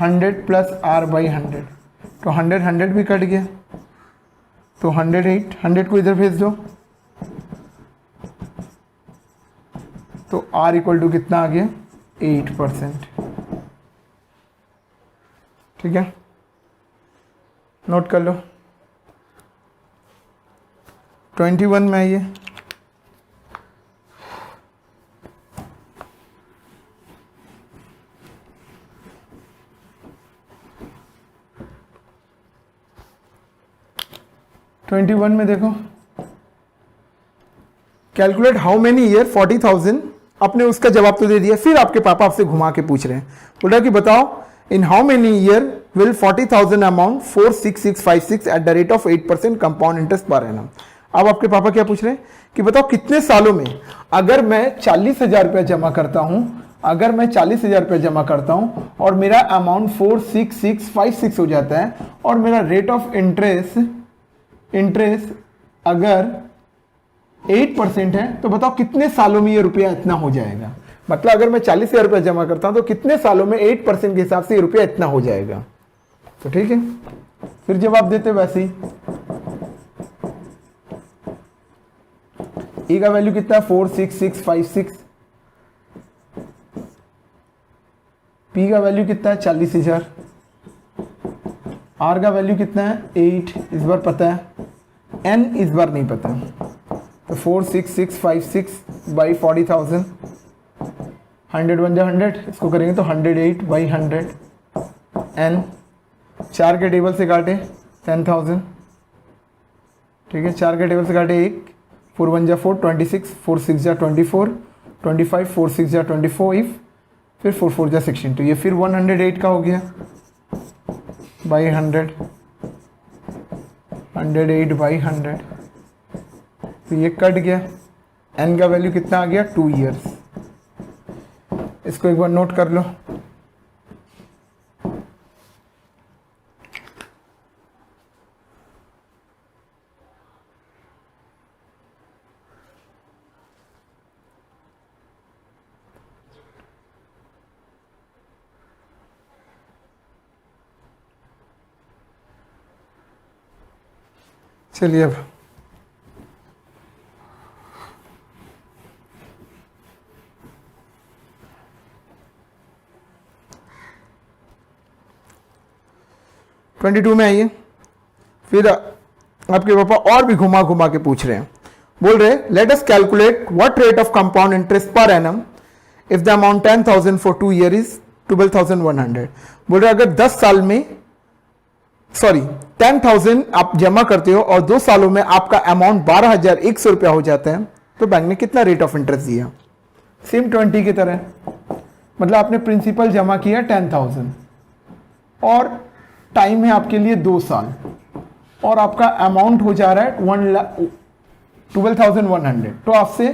100 प्लस आर बाई 100, तो 100 100 भी कट गया, तो 108, 100 को इधर भेज दो, तो R इक्वल टू कितना आ गया 8%, ठीक है, नोट कर लो। 21 में आइए, में देखो, कैलकुलेट हाउ मेनी ईयर 40,000, आपने उसका जवाब तो दे दिया, फिर आपके पापा आपसे घुमा के पूछ रहे हैं, बोल रहा कि बताओ in how many year will 40,000 amount 46656 eight the rate of 8% compound interest per annum. अब आपके पापा क्या पूछ रहे हैं कि बताओ कितने सालों में, अगर मैं 40,000 रुपया जमा करता हूं, अगर मैं 40,000 रुपया जमा करता हूं और मेरा अमाउंट 46656 हो जाता है और मेरा रेट ऑफ इंटरेस्ट अगर 8% है, तो बताओ कितने सालों में ये रुपया इतना हो जाएगा, मतलब अगर मैं 40,000 रुपया जमा करता हूं तो कितने सालों में 8% के हिसाब से ये रुपया इतना हो जाएगा। तो ठीक है, फिर जवाब देते वैसे ही, ए का वैल्यू कितना है 46656, पी का वैल्यू कितना है 40,000, आर का वैल्यू कितना है 8, इस बार पता है, एन इस बार नहीं पता, तो 46656 बाई 40,000, 100 1 जा 100, इसको करेंगे तो 108 बाई 100, एन 4 के टेबल से काटे 10,000, ठीक है, 4 के टेबल से काटे 1, 4 1 जा 4, 26, 4 6 जा 24, 25, 4 6 जा 24, फिर 4 4 जा 16, तो ये फिर 108 का हो गया बाई 100, 108 बाई 100, तो ये कट गया। n का वैल्यू कितना आ गया 2 ईयर्स। इसको एक बार नोट कर लो। चलिए अब ट्वेंटी टू में आइए। फिर आपके पापा और भी घुमा घुमा के पूछ रहे हैं, बोल रहे late us calculate what rate of compound interest per annum if the amount 10,000 for 2 year is 12,100। बोल रहे अगर 10 साल में 10,000 आप जमा करते हो और 2 सालों में आपका अमाउंट 12,100 रुपया हो जाता है, तो बैंक ने कितना रेट ऑफ इंटरेस्ट दिया? सेम 20 की तरह, मतलब आपने प्रिंसिपल जमा किया 10,000 और टाइम है आपके लिए 2 साल और आपका अमाउंट हो जा रहा है 12,100, तो आपसे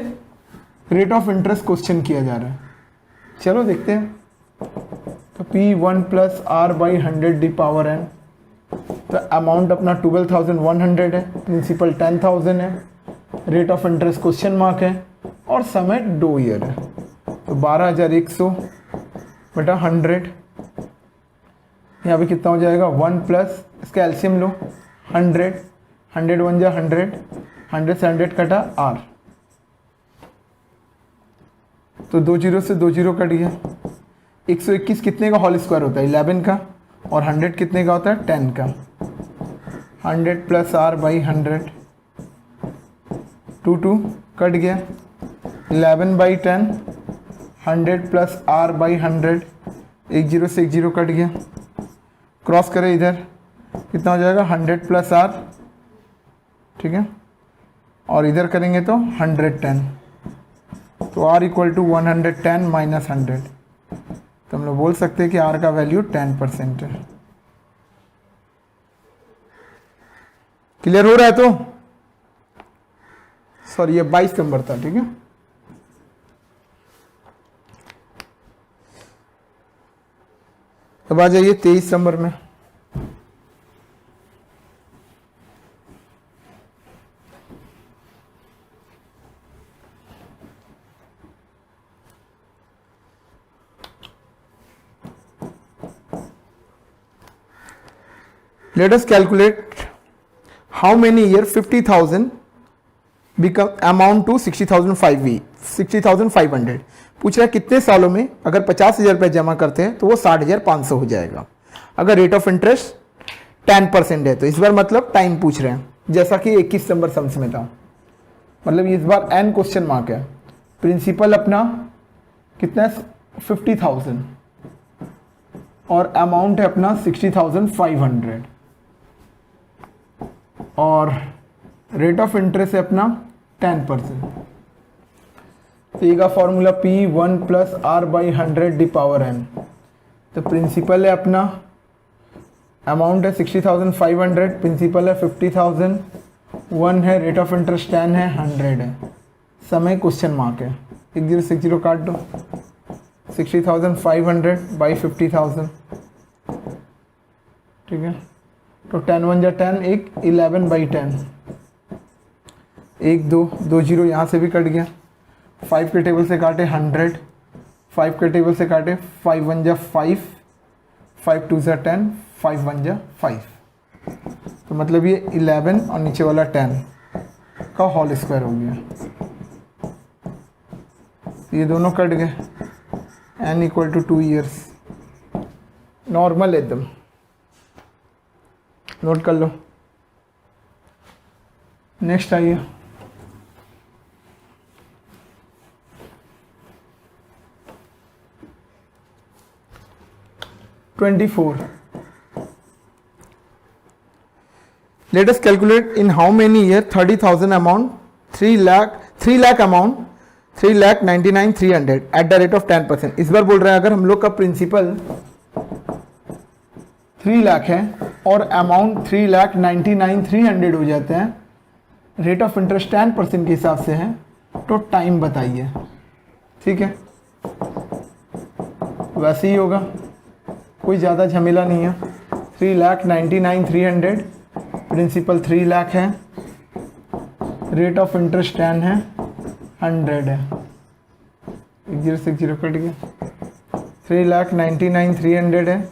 रेट ऑफ इंटरेस्ट क्वेश्चन किया जा रहा है। चलो देखते हैं। तो P1 plus R by 100 the power n, तो अमाउंट अपना 12,100 है, प्रिंसिपल 10,000 है, rate of interest question mark है और समय 2 ईयर है, तो 12,100 बटा 100, यहाँ पे कितना हो जाएगा 1 प्लस इसका एलसीएम लो 100, 100 1 जा 100, 100 से 100 कटा R, तो 2 जीरो से 2 जीरो कट गया। 121 कितने का होल स्क्वायर होता है? 11 का, और 100 कितने का होता है? 10 का। 100 प्लस R बाई 100, 2 कट गया। 11 by 10, 100 plus R by 100, 1 zero से 1 जीरो कट गया। क्रॉस करें इधर, कितना हो जाएगा 100 प्लस R, ठीक है, और इधर करेंगे तो 110, तो R इक्वल टू 110 माइनस 100, तो हम लोग बोल सकते हैं कि R का वैल्यू 10% है। क्लियर हो रहा है? तो सॉरी ये 22 नंबर था, ठीक है। अब आ जाइए 23 नंबर में। Let us calculate how many year 50,000 become amount to 60,500। पूछ रहा है कितने सालों में अगर 50,000 रुपये जमा करते हैं तो वो 60,500 हो जाएगा। अगर रेट ऑफ इंटरेस्ट 10% है, तो इस बार मतलब टाइम पूछ रहे हैं, जैसा कि 21 नंबर सम्स में था। मतलब इस बार n क्वेश्चन मार्क है। प्रिंसिपल अपना कितना है 50,000 और अमाउंट है अपना 60,500 और रेट ऑफ इंटरेस्ट है अपना 10%। तो का formula P1 plus R by 100 the power n। तो प्रिंसिपल है अपना, अमाउंट है 60,500, प्रिंसिपल है 50,000, 1 है, रेट ऑफ इंटरेस्ट 10 है, 100 है, समय क्वेश्चन मार्क है। 1 जीरो से 1 जीरो काट दो, 60,500 बाई 50,000, ठीक है, तो 10 1 जा 10, एक 11 बाई 10, 1 2 2 जीरो यहाँ से भी कट गया। 5 के टेबल से काटे 100, 5 के टेबल से काटे 5 1 जा 5, 5 2 जा 10, 5 1 जा 5, तो मतलब ये 11 और नीचे वाला 10 का होल स्क्वायर हो गया। ये दोनों कट गए। n equal to 2 years, normal एकदम, नोट कर लो। नेक्स्ट आइए, $24। Let us calculate in how many year 30,000 amount 3 lakh amount 3,99,300 eight the rate of 10%। इस बार बोल रहे हैं अगर हम लोग का प्रिंसिपल 3 लाख है और अमाउंट 3,99,300 हो जाते हैं, रेट ऑफ इंटरेस्ट 10% के हिसाब से है, तो टाइम बताइए। ठीक है, वैसे ही होगा, कोई ज़्यादा झमेला नहीं है। 3,99,300 प्रिंसिपल 3 लाख है, रेट ऑफ इंटरेस्ट 10 है, 100 है, 0 से 0 कट गया। 3,99,300 है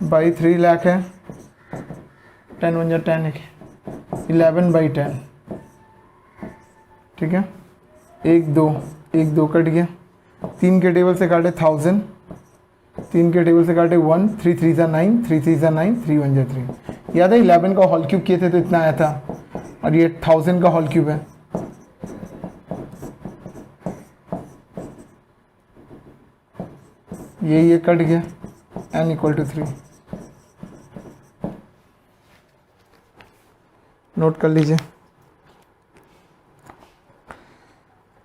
बाई 3 लाख है, 10 1 10 है, 11/10। ठीक है, 1 2 कट गया। 3 के टेबल से काटे 1000, 3 के टेबल से काटे 1, 3 3 ज़ा 9, 3 3 ज़ा 9, 3 1 ज़ा 3। याद है 11 का होल क्यूब किए थे तो इतना आया था, और ये 1000 का होल क्यूब है। ये कट गया, n = 3। नोट कर लीजिए।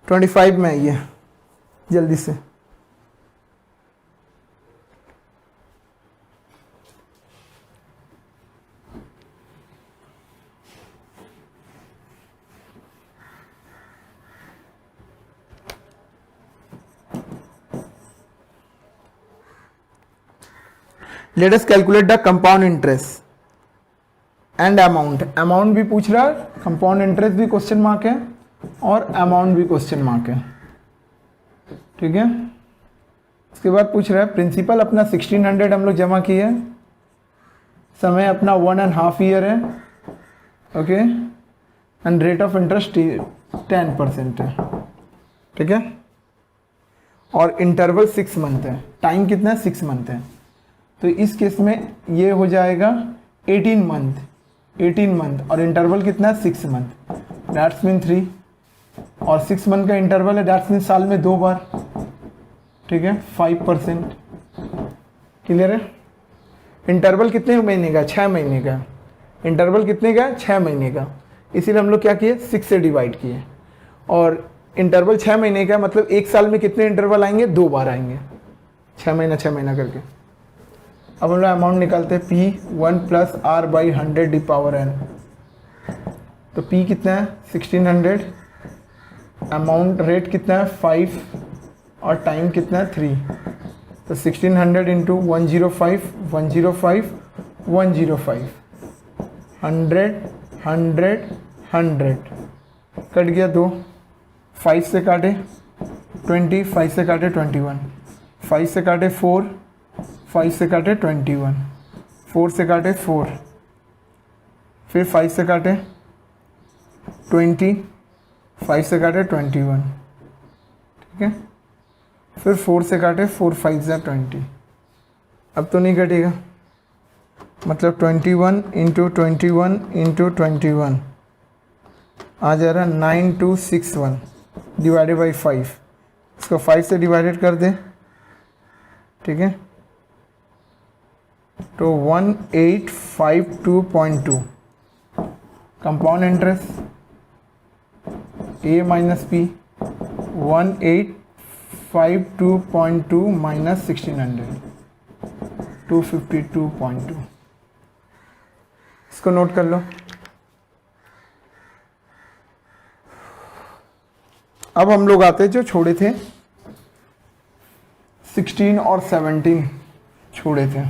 25 में आइए जल्दी से। Late us calculate the compound interest and amount. Amount भी पूछ रहा है, कंपाउंड इंटरेस्ट भी क्वेश्चन मार्क है, और अमाउंट भी क्वेश्चन मार्क है। ठीक है, उसके बाद पूछ रहा है प्रिंसिपल अपना 1600 हम लोग जमा किए, समय अपना 1.5 ईयर है, okay, and rate of interest 10% है। ठीक है, और इंटरवल 6 मंथ है, टाइम कितना है 6 मंथ है, तो इस केस में ये हो जाएगा 18 मंथ, और इंटरवल कितना है 6 मंथ, दैट्स मीन 3, और 6 मंथ का इंटरवल है, दैट्स मीन साल में 2 बार। ठीक है, 5%। क्लियर है। इंटरवल कितने महीने का, 6 महीने का। इंटरवल कितने का, 6 महीने का, इसीलिए हम लोग क्या किए 6 से डिवाइड किए, और इंटरवल 6 महीने का, मतलब एक साल में कितने इंटरवल आएंगे, 2 बार आएंगे, 6 महीना करके। अब हम लोग अमाउंट निकालते हैं, P1 + R/100⁻n। तो P कितना है 1600, अमाउंट रेट कितना है 5, और टाइम कितना है 3। तो 1600 × 105, 105, 105, 100, 100, 100 कट गया 2, 5 से काटे 20, 5 से काटे 21, 5 से काटे 4, 5 से काटे 21, 4 से काटे 4, फिर 5 से काटे 20, 5 से काटे 21। ठीक है, फिर 4 से काटे 4 5 = 20। अब तो नहीं कटेगा, मतलब 21 × 21 × 21 आ जा रहा 9261 डिवाइडेड बाई 5। इसको 5 से डिवाइडेड कर दें, ठीक है, तो 1852.2 कंपाउंड इंटरेस्ट A - P 1852.2 - 1600 252.2। इसको नोट कर लो। अब हम लोग आते जो छोड़े थे 16 और 17 छोड़े थे,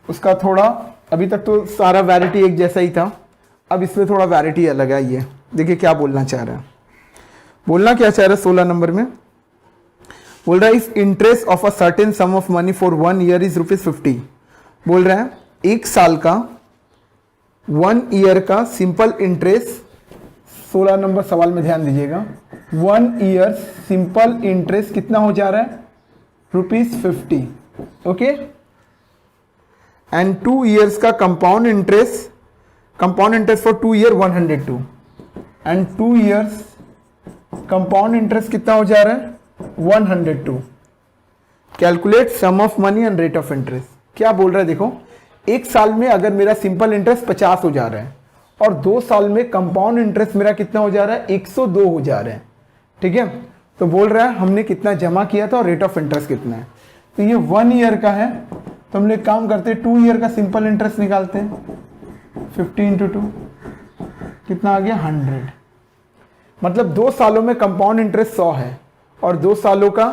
उसका थोड़ा, अभी तक तो सारा वैरायटी एक जैसा ही था, अब इसमें थोड़ा वैरायटी अलग है। ये देखिए क्या बोलना चाह रहा है, बोलना क्या चाह रहा है 16 नंबर में, बोल रहा है if interest of a certain some of money for 1 year is ₹50। बोल रहा है 1 साल का 1 ईयर का सिंपल इंटरेस्ट, 16 नंबर सवाल में ध्यान दीजिएगा, 1 ईयर सिंपल इंटरेस्ट कितना हो जा रहा है ₹50, ओके, एंड 2 ईयर्स का compound interest for 2 year 102, and 2 years compound interest कितना हो जा रहा है 102। Calculate sum of money and rate of interest. क्या बोल रहा है देखो, 1 साल में अगर मेरा सिंपल इंटरेस्ट 50 हो जा रहा है, और 2 साल में कंपाउंड इंटरेस्ट मेरा कितना हो जा रहा है 102 हो जा रहा है, ठीक है। तो बोल रहा है हमने कितना जमा किया था और रेट ऑफ इंटरेस्ट कितना है। तो ये 1 ईयर का है, तो हम लोग काम करते हैं 2 ईयर का सिंपल इंटरेस्ट निकालते हैं। 50 इंटू 2 कितना आ गया 100। मतलब 2 सालों में कंपाउंड इंटरेस्ट 100 है और 2 सालों का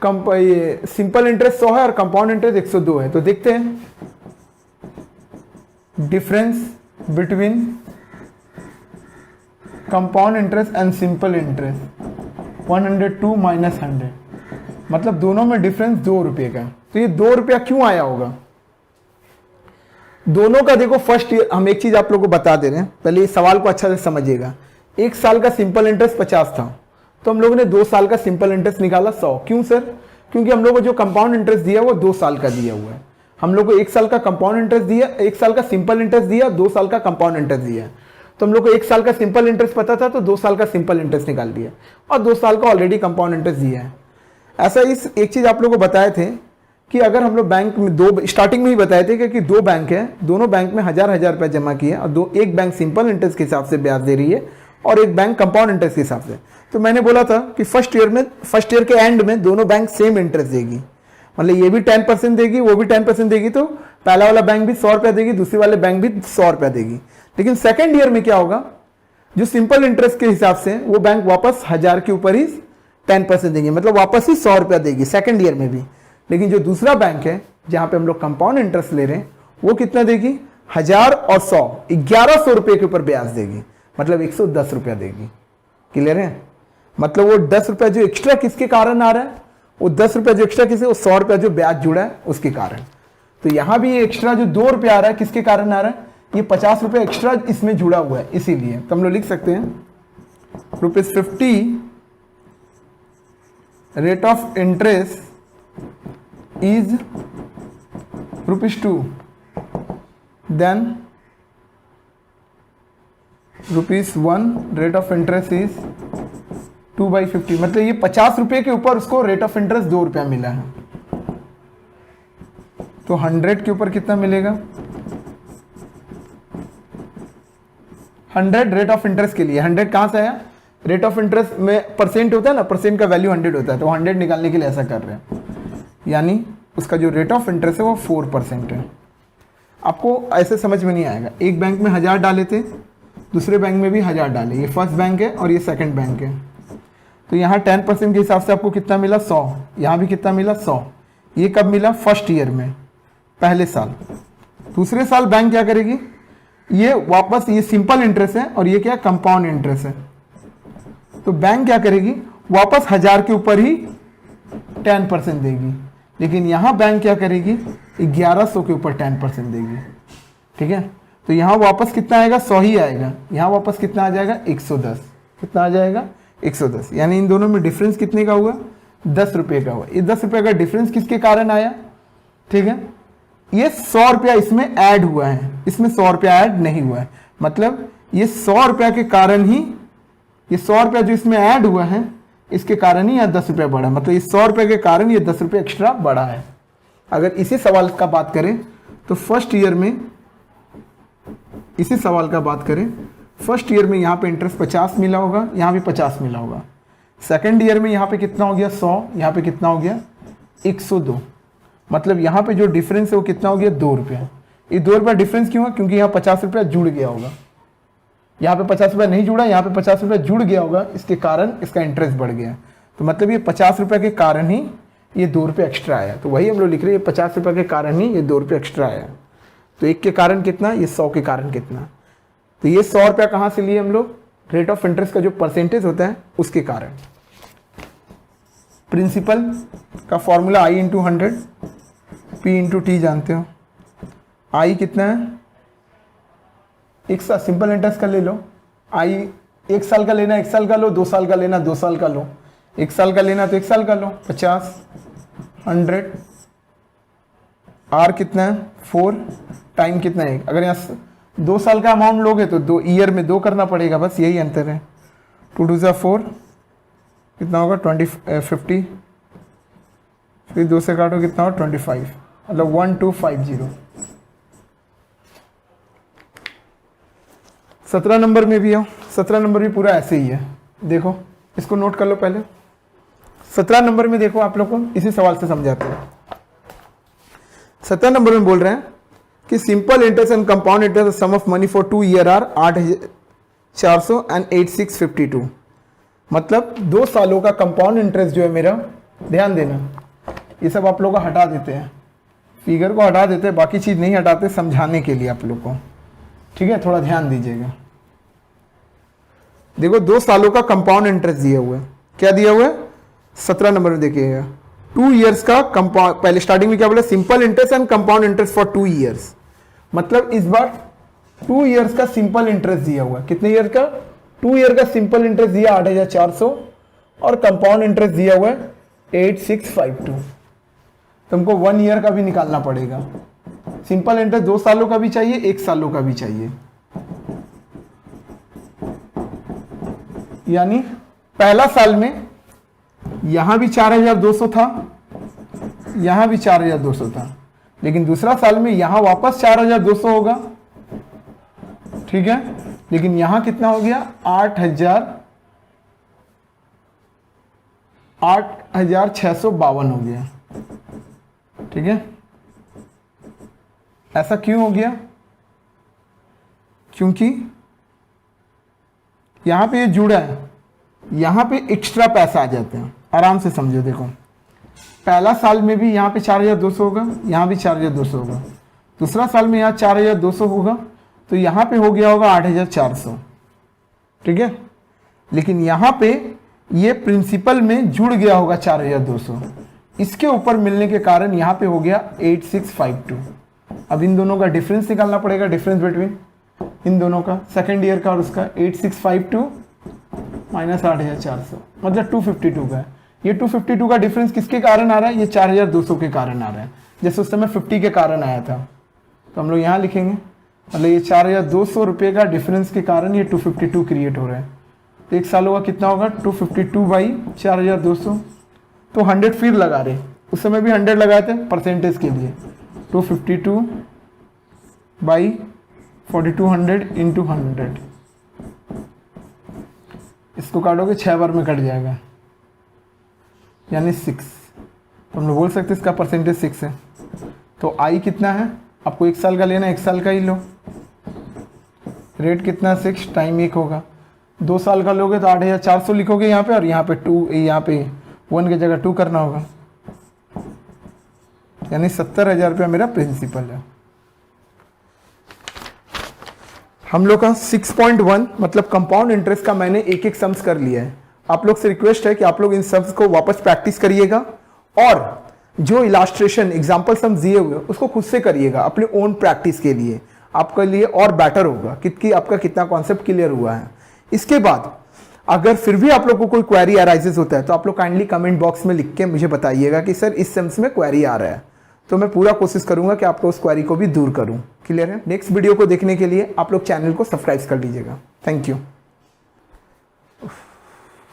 ये सिंपल इंटरेस्ट 100 है और कंपाउंड इंटरेस्ट 102 है। तो देखते हैं difference between compound interest and simple interest 102 minus 100, मतलब दोनों में डिफरेंस 2 रुपये का। तो ये 2 रुपया क्यों आया होगा? दोनों का देखो फर्स्ट ईयर, हम एक चीज आप लोगों को बता दे रहे हैं, पहले इस सवाल को अच्छा से समझिएगा। 1 साल का सिंपल इंटरेस्ट 50 था, तो हम लोगों ने 2 साल का सिंपल इंटरेस्ट निकाला 100। क्यों सर? क्योंकि हम लोग को जो कंपाउंड इंटरेस्ट दिया वो 2 साल का दिया हुआ है। हम लोग को 1 साल का कंपाउंड इंटरेस्ट दिया, 1 साल का सिंपल इंटरेस्ट दिया, 2 साल का कंपाउंड इंटरेस्ट दिया। तो हम लोग को 1 साल का सिंपल इंटरेस्ट पता था, तो 2 साल का सिंपल इंटरेस्ट निकाल दिया और 2 साल का ऑलरेडी कंपाउंड इंटरेस्ट दिया है। ऐसा इस एक चीज आप लोगों को बताए थे कि अगर हम लोग बैंक में स्टार्टिंग में ही बताए थे कि 2 बैंक है, दोनों बैंक में 1000 रुपये जमा किए और एक बैंक सिंपल इंटरेस्ट के हिसाब से ब्याज दे रही है और एक बैंक कंपाउंड इंटरेस्ट के हिसाब से। तो मैंने बोला था कि फर्स्ट ईयर के एंड में दोनों बैंक सेम इंटरेस्ट देगी, मतलब ये भी 10% देगी, वो भी 10% देगी। तो पहला वाला बैंक भी 100 रुपया देगी, दूसरी वाले बैंक भी 100 रुपया देगी। लेकिन सेकेंड ईयर में क्या होगा, जो सिंपल इंटरेस्ट के हिसाब से वो बैंक वापस 1000 के ऊपर ही 10% देंगे, मतलब वापस ही 100 रुपया देगी सेकेंड ईयर में भी। लेकिन जो दूसरा बैंक है जहां पे हम लोग कंपाउंड इंटरेस्ट ले रहे हैं, वो कितना देगी? 1000 और 100, 1100 रुपये के ऊपर ब्याज देगी, मतलब 110 रुपया देगी। क्लियर है? मतलब वो 10 रुपया जो एक्स्ट्रा किसके कारण आ रहा है, वो 10 रुपया जो एक्स्ट्रा किसे, वो 100 रुपया जो ब्याज जुड़ा है उसके कारण। तो यहां भी एक्स्ट्रा जो 2 रुपया आ रहा है किसके कारण आ रहा है? ये 50 रुपया एक्स्ट्रा इसमें जुड़ा हुआ है, इसीलिए। तो हम लोग लिख सकते हैं ₹50 rate of interest is ₹2, then ₹1 rate of interest is 2/50, मतलब ये 50 रुपये के ऊपर उसको रेट ऑफ इंटरेस्ट 2 रुपया मिला है। तो 100 के ऊपर कितना मिलेगा? 100 रेट ऑफ इंटरेस्ट के लिए। 100 कहां से आया? रेट ऑफ इंटरेस्ट में परसेंट होता है ना, परसेंट का वैल्यू 100 होता है, तो 100 निकालने के लिए ऐसा कर रहे हैं, यानी उसका जो रेट ऑफ इंटरेस्ट है वो 4% है। आपको ऐसे समझ में नहीं आएगा। एक बैंक में 1000 डाले थे, दूसरे बैंक में भी 1000 डाले, ये फर्स्ट बैंक है और ये सेकंड बैंक है। तो यहाँ 10% के हिसाब से आपको कितना मिला? 100। यहाँ भी कितना मिला? 100। ये कब मिला? फर्स्ट ईयर में, पहले साल। दूसरे साल बैंक क्या करेगी? ये वापस, ये सिंपल इंटरेस्ट है और ये क्या? कंपाउंड इंटरेस्ट है। तो बैंक क्या करेगी? वापस 1000 के ऊपर ही 10% देगी। लेकिन यहां बैंक क्या करेगी? 1100 के ऊपर 10% देगी। ठीक है? तो यहां वापस कितना आएगा? 100 ही आएगा। यहां वापस कितना आ जाएगा? 110। कितना आ जाएगा? 110। यानी इन दोनों में डिफरेंस कितने का हुआ? 10 रुपये का हुआ। ये 10 रुपये का डिफरेंस किसके कारण आया? ठीक है, ये 100 रुपया इसमें ऐड हुआ है, इसमें 100 रुपया ऐड नहीं हुआ है। मतलब ये 100 रुपया के कारण ही, ये 100 रुपया जो इसमें ऐड हुआ है इसके कारण ही यहाँ 10 रुपया बढ़ा। मतलब ये 100 रुपये के कारण ये 10 रुपये एक्स्ट्रा बढ़ा है। अगर इसी सवाल का बात करें तो फर्स्ट ईयर में, इसी सवाल का बात करें, फर्स्ट ईयर में यहाँ पे इंटरेस्ट 50 मिला होगा, यहाँ भी 50 मिला होगा। सेकेंड ईयर में यहाँ पे कितना हो गया? 100। यहाँ पे कितना हो गया? 102। मतलब यहाँ पे जो डिफरेंस है वो कितना हो गया? 2 रुपया। ये 2 रुपया डिफरेंस क्यों है? क्योंकि यहाँ 50 रुपया जुड़ गया होगा। यहाँ पे 50 रुपया नहीं जुड़ा, यहाँ पे 50 रुपया जुड़ गया होगा, इसके कारण इसका इंटरेस्ट बढ़ गया। तो मतलब ये 50 रुपया के कारण ही ये 2 रुपये एक्स्ट्रा आया। तो वही हम लोग लिख रहे हैं, 50 रुपये के कारण ही ये 2 रुपये एक्स्ट्रा आया। तो एक के कारण कितना? ये 100 के कारण कितना? तो ये 100 रुपया कहाँ से लिए हम लोग? रेट ऑफ इंटरेस्ट का जो परसेंटेज होता है उसके कारण। प्रिंसिपल का formula I into 100, P into T जानते हो। I कितना है? एक साल सिंपल इंटरेस्ट का ले लो। I 1 साल का लेना 1 साल का लो, 2 साल का लेना 2 साल का लो, 1 साल का लेना तो 1 साल का लो। 50, 100। R कितना है? 4। टाइम कितना है? अगर यहाँ 2 साल का अमाउंट लोगे तो 2 ईयर में 2 करना पड़ेगा, बस यही अंतर है। 2 2 4 कितना होगा? 50। फिर 2 से काटो कितना होगा? 25, मतलब 1250। 17 नंबर में भी हो, 17 नंबर भी पूरा ऐसे ही है। देखो इसको नोट कर लो पहले। 17 नंबर में देखो, आप लोग को इसी सवाल से समझाते हैं। 17 नंबर में बोल रहे हैं कि simple interest and compound interest sum of money for 2 year are 8,400 and 8,652। मतलब 2 सालों का कंपाउंड इंटरेस्ट जो है मेरा, ध्यान देना, ये सब आप लोग को हटा देते हैं, फिगर को हटा देते हैं, बाकी चीज़ नहीं हटाते, समझाने के लिए आप लोग को, ठीक है, थोड़ा ध्यान दीजिएगा। देखो 2 सालों का कंपाउंड इंटरेस्ट दिया हुआ है, क्या दिया हुआ है, 17 नंबर में देखिएगा। 2 ईयर्स का कंपाउंड, पहले स्टार्टिंग में क्या बोला, simple interest and compound interest for 2 years. मतलब इस बार 2 ईयर्स का सिंपल इंटरेस्ट दिया हुआ है। कितने ईयर का, 2 ईयर का सिंपल इंटरेस्ट दिया 8,400 और कंपाउंड इंटरेस्ट दिया हुआ है 8,652। तुमको 1 ईयर का भी निकालना पड़ेगा। सिंपल इंटरेस्ट 2 सालों का भी चाहिए, 1 सालों का भी चाहिए। यानी पहला साल में यहां भी 4,200 था, यहां भी 4,200 था, लेकिन दूसरा साल में यहां वापस 4,200 होगा, ठीक है, लेकिन यहां कितना हो गया, 8,652 हो गया, ठीक है। ऐसा क्यों हो गया, क्योंकि यहां पे ये जुड़ा है, यहां पे एक्स्ट्रा पैसा आ जाते हैं। आराम से समझो, देखो पहला साल में भी यहां पे 4,200 होगा, यहां भी 4,200 होगा, दूसरा साल में यहां 4,200 होगा, तो यहां पे हो गया होगा 8,400, ठीक है। लेकिन यहां पे ये प्रिंसिपल में जुड़ गया होगा 4,200, इसके ऊपर मिलने के कारण यहां पे हो गया 8,652। अब इन दोनों का डिफरेंस निकालना पड़ेगा, डिफरेंस बिटवीन इन दोनों का, सेकेंड ईयर का और उसका, 8,652 माइनस 8,400 मतलब 252 का है। ये 252 का डिफरेंस किसके कारण आ रहा है, ये 4,200 के कारण आ रहा है। जैसे उस समय 50 के कारण आया था, तो हम लोग यहाँ लिखेंगे, मतलब ये 4,200 रुपये का डिफरेंस के कारण ये 252 क्रिएट हो रहा है। तो 1 साल होगा कितना होगा, 252 बाई 4,200, तो 100 फिर लगा रहे, उस समय भी 100 लगाए थे परसेंटेज के लिए। 252 बाई 4200 इंटू 100, इसको काटोगे 6 बार में कट जाएगा, यानी 6। तो हम लोग बोल सकते हैं इसका परसेंटेज 6 है। तो आई कितना है, आपको 1 साल का लेना है, 1 साल का ही लो। रेट कितना, 6 टाइम 1 होगा। 2 साल का लोगे तो 8,400 लिखोगे यहाँ पे, और यहाँ पे 2, यहाँ पे 1 की जगह 2 करना होगा, यानी 70,000 रुपया मेरा प्रिंसिपल है। हम लोग का 6.1 मतलब कंपाउंड इंटरेस्ट का मैंने एक सम्स कर लिया है। आप लोग से रिक्वेस्ट है कि आप लोग इन सम्स को वापस प्रैक्टिस करिएगा, और जो इलास्ट्रेशन एग्जांपल सम्स दिए हुए उसको खुद से करिएगा अपने ओन प्रैक्टिस के लिए, आपके लिए और बेटर होगा कि आपका कितना कॉन्सेप्ट क्लियर हुआ है। इसके बाद अगर फिर भी आप लोग को कोई क्वेरी अराइजेस होता है तो आप लोग काइंडली कमेंट बॉक्स में लिख के मुझे बताइएगा कि सर इस सम्स में क्वेरी आ रहा है, तो मैं पूरा कोशिश करूंगा कि आपको उस क्वेरी को भी दूर करूं। क्लियर है। नेक्स्ट वीडियो को देखने के लिए आप लोग चैनल को सब्सक्राइब कर लीजिएगा। Thank you.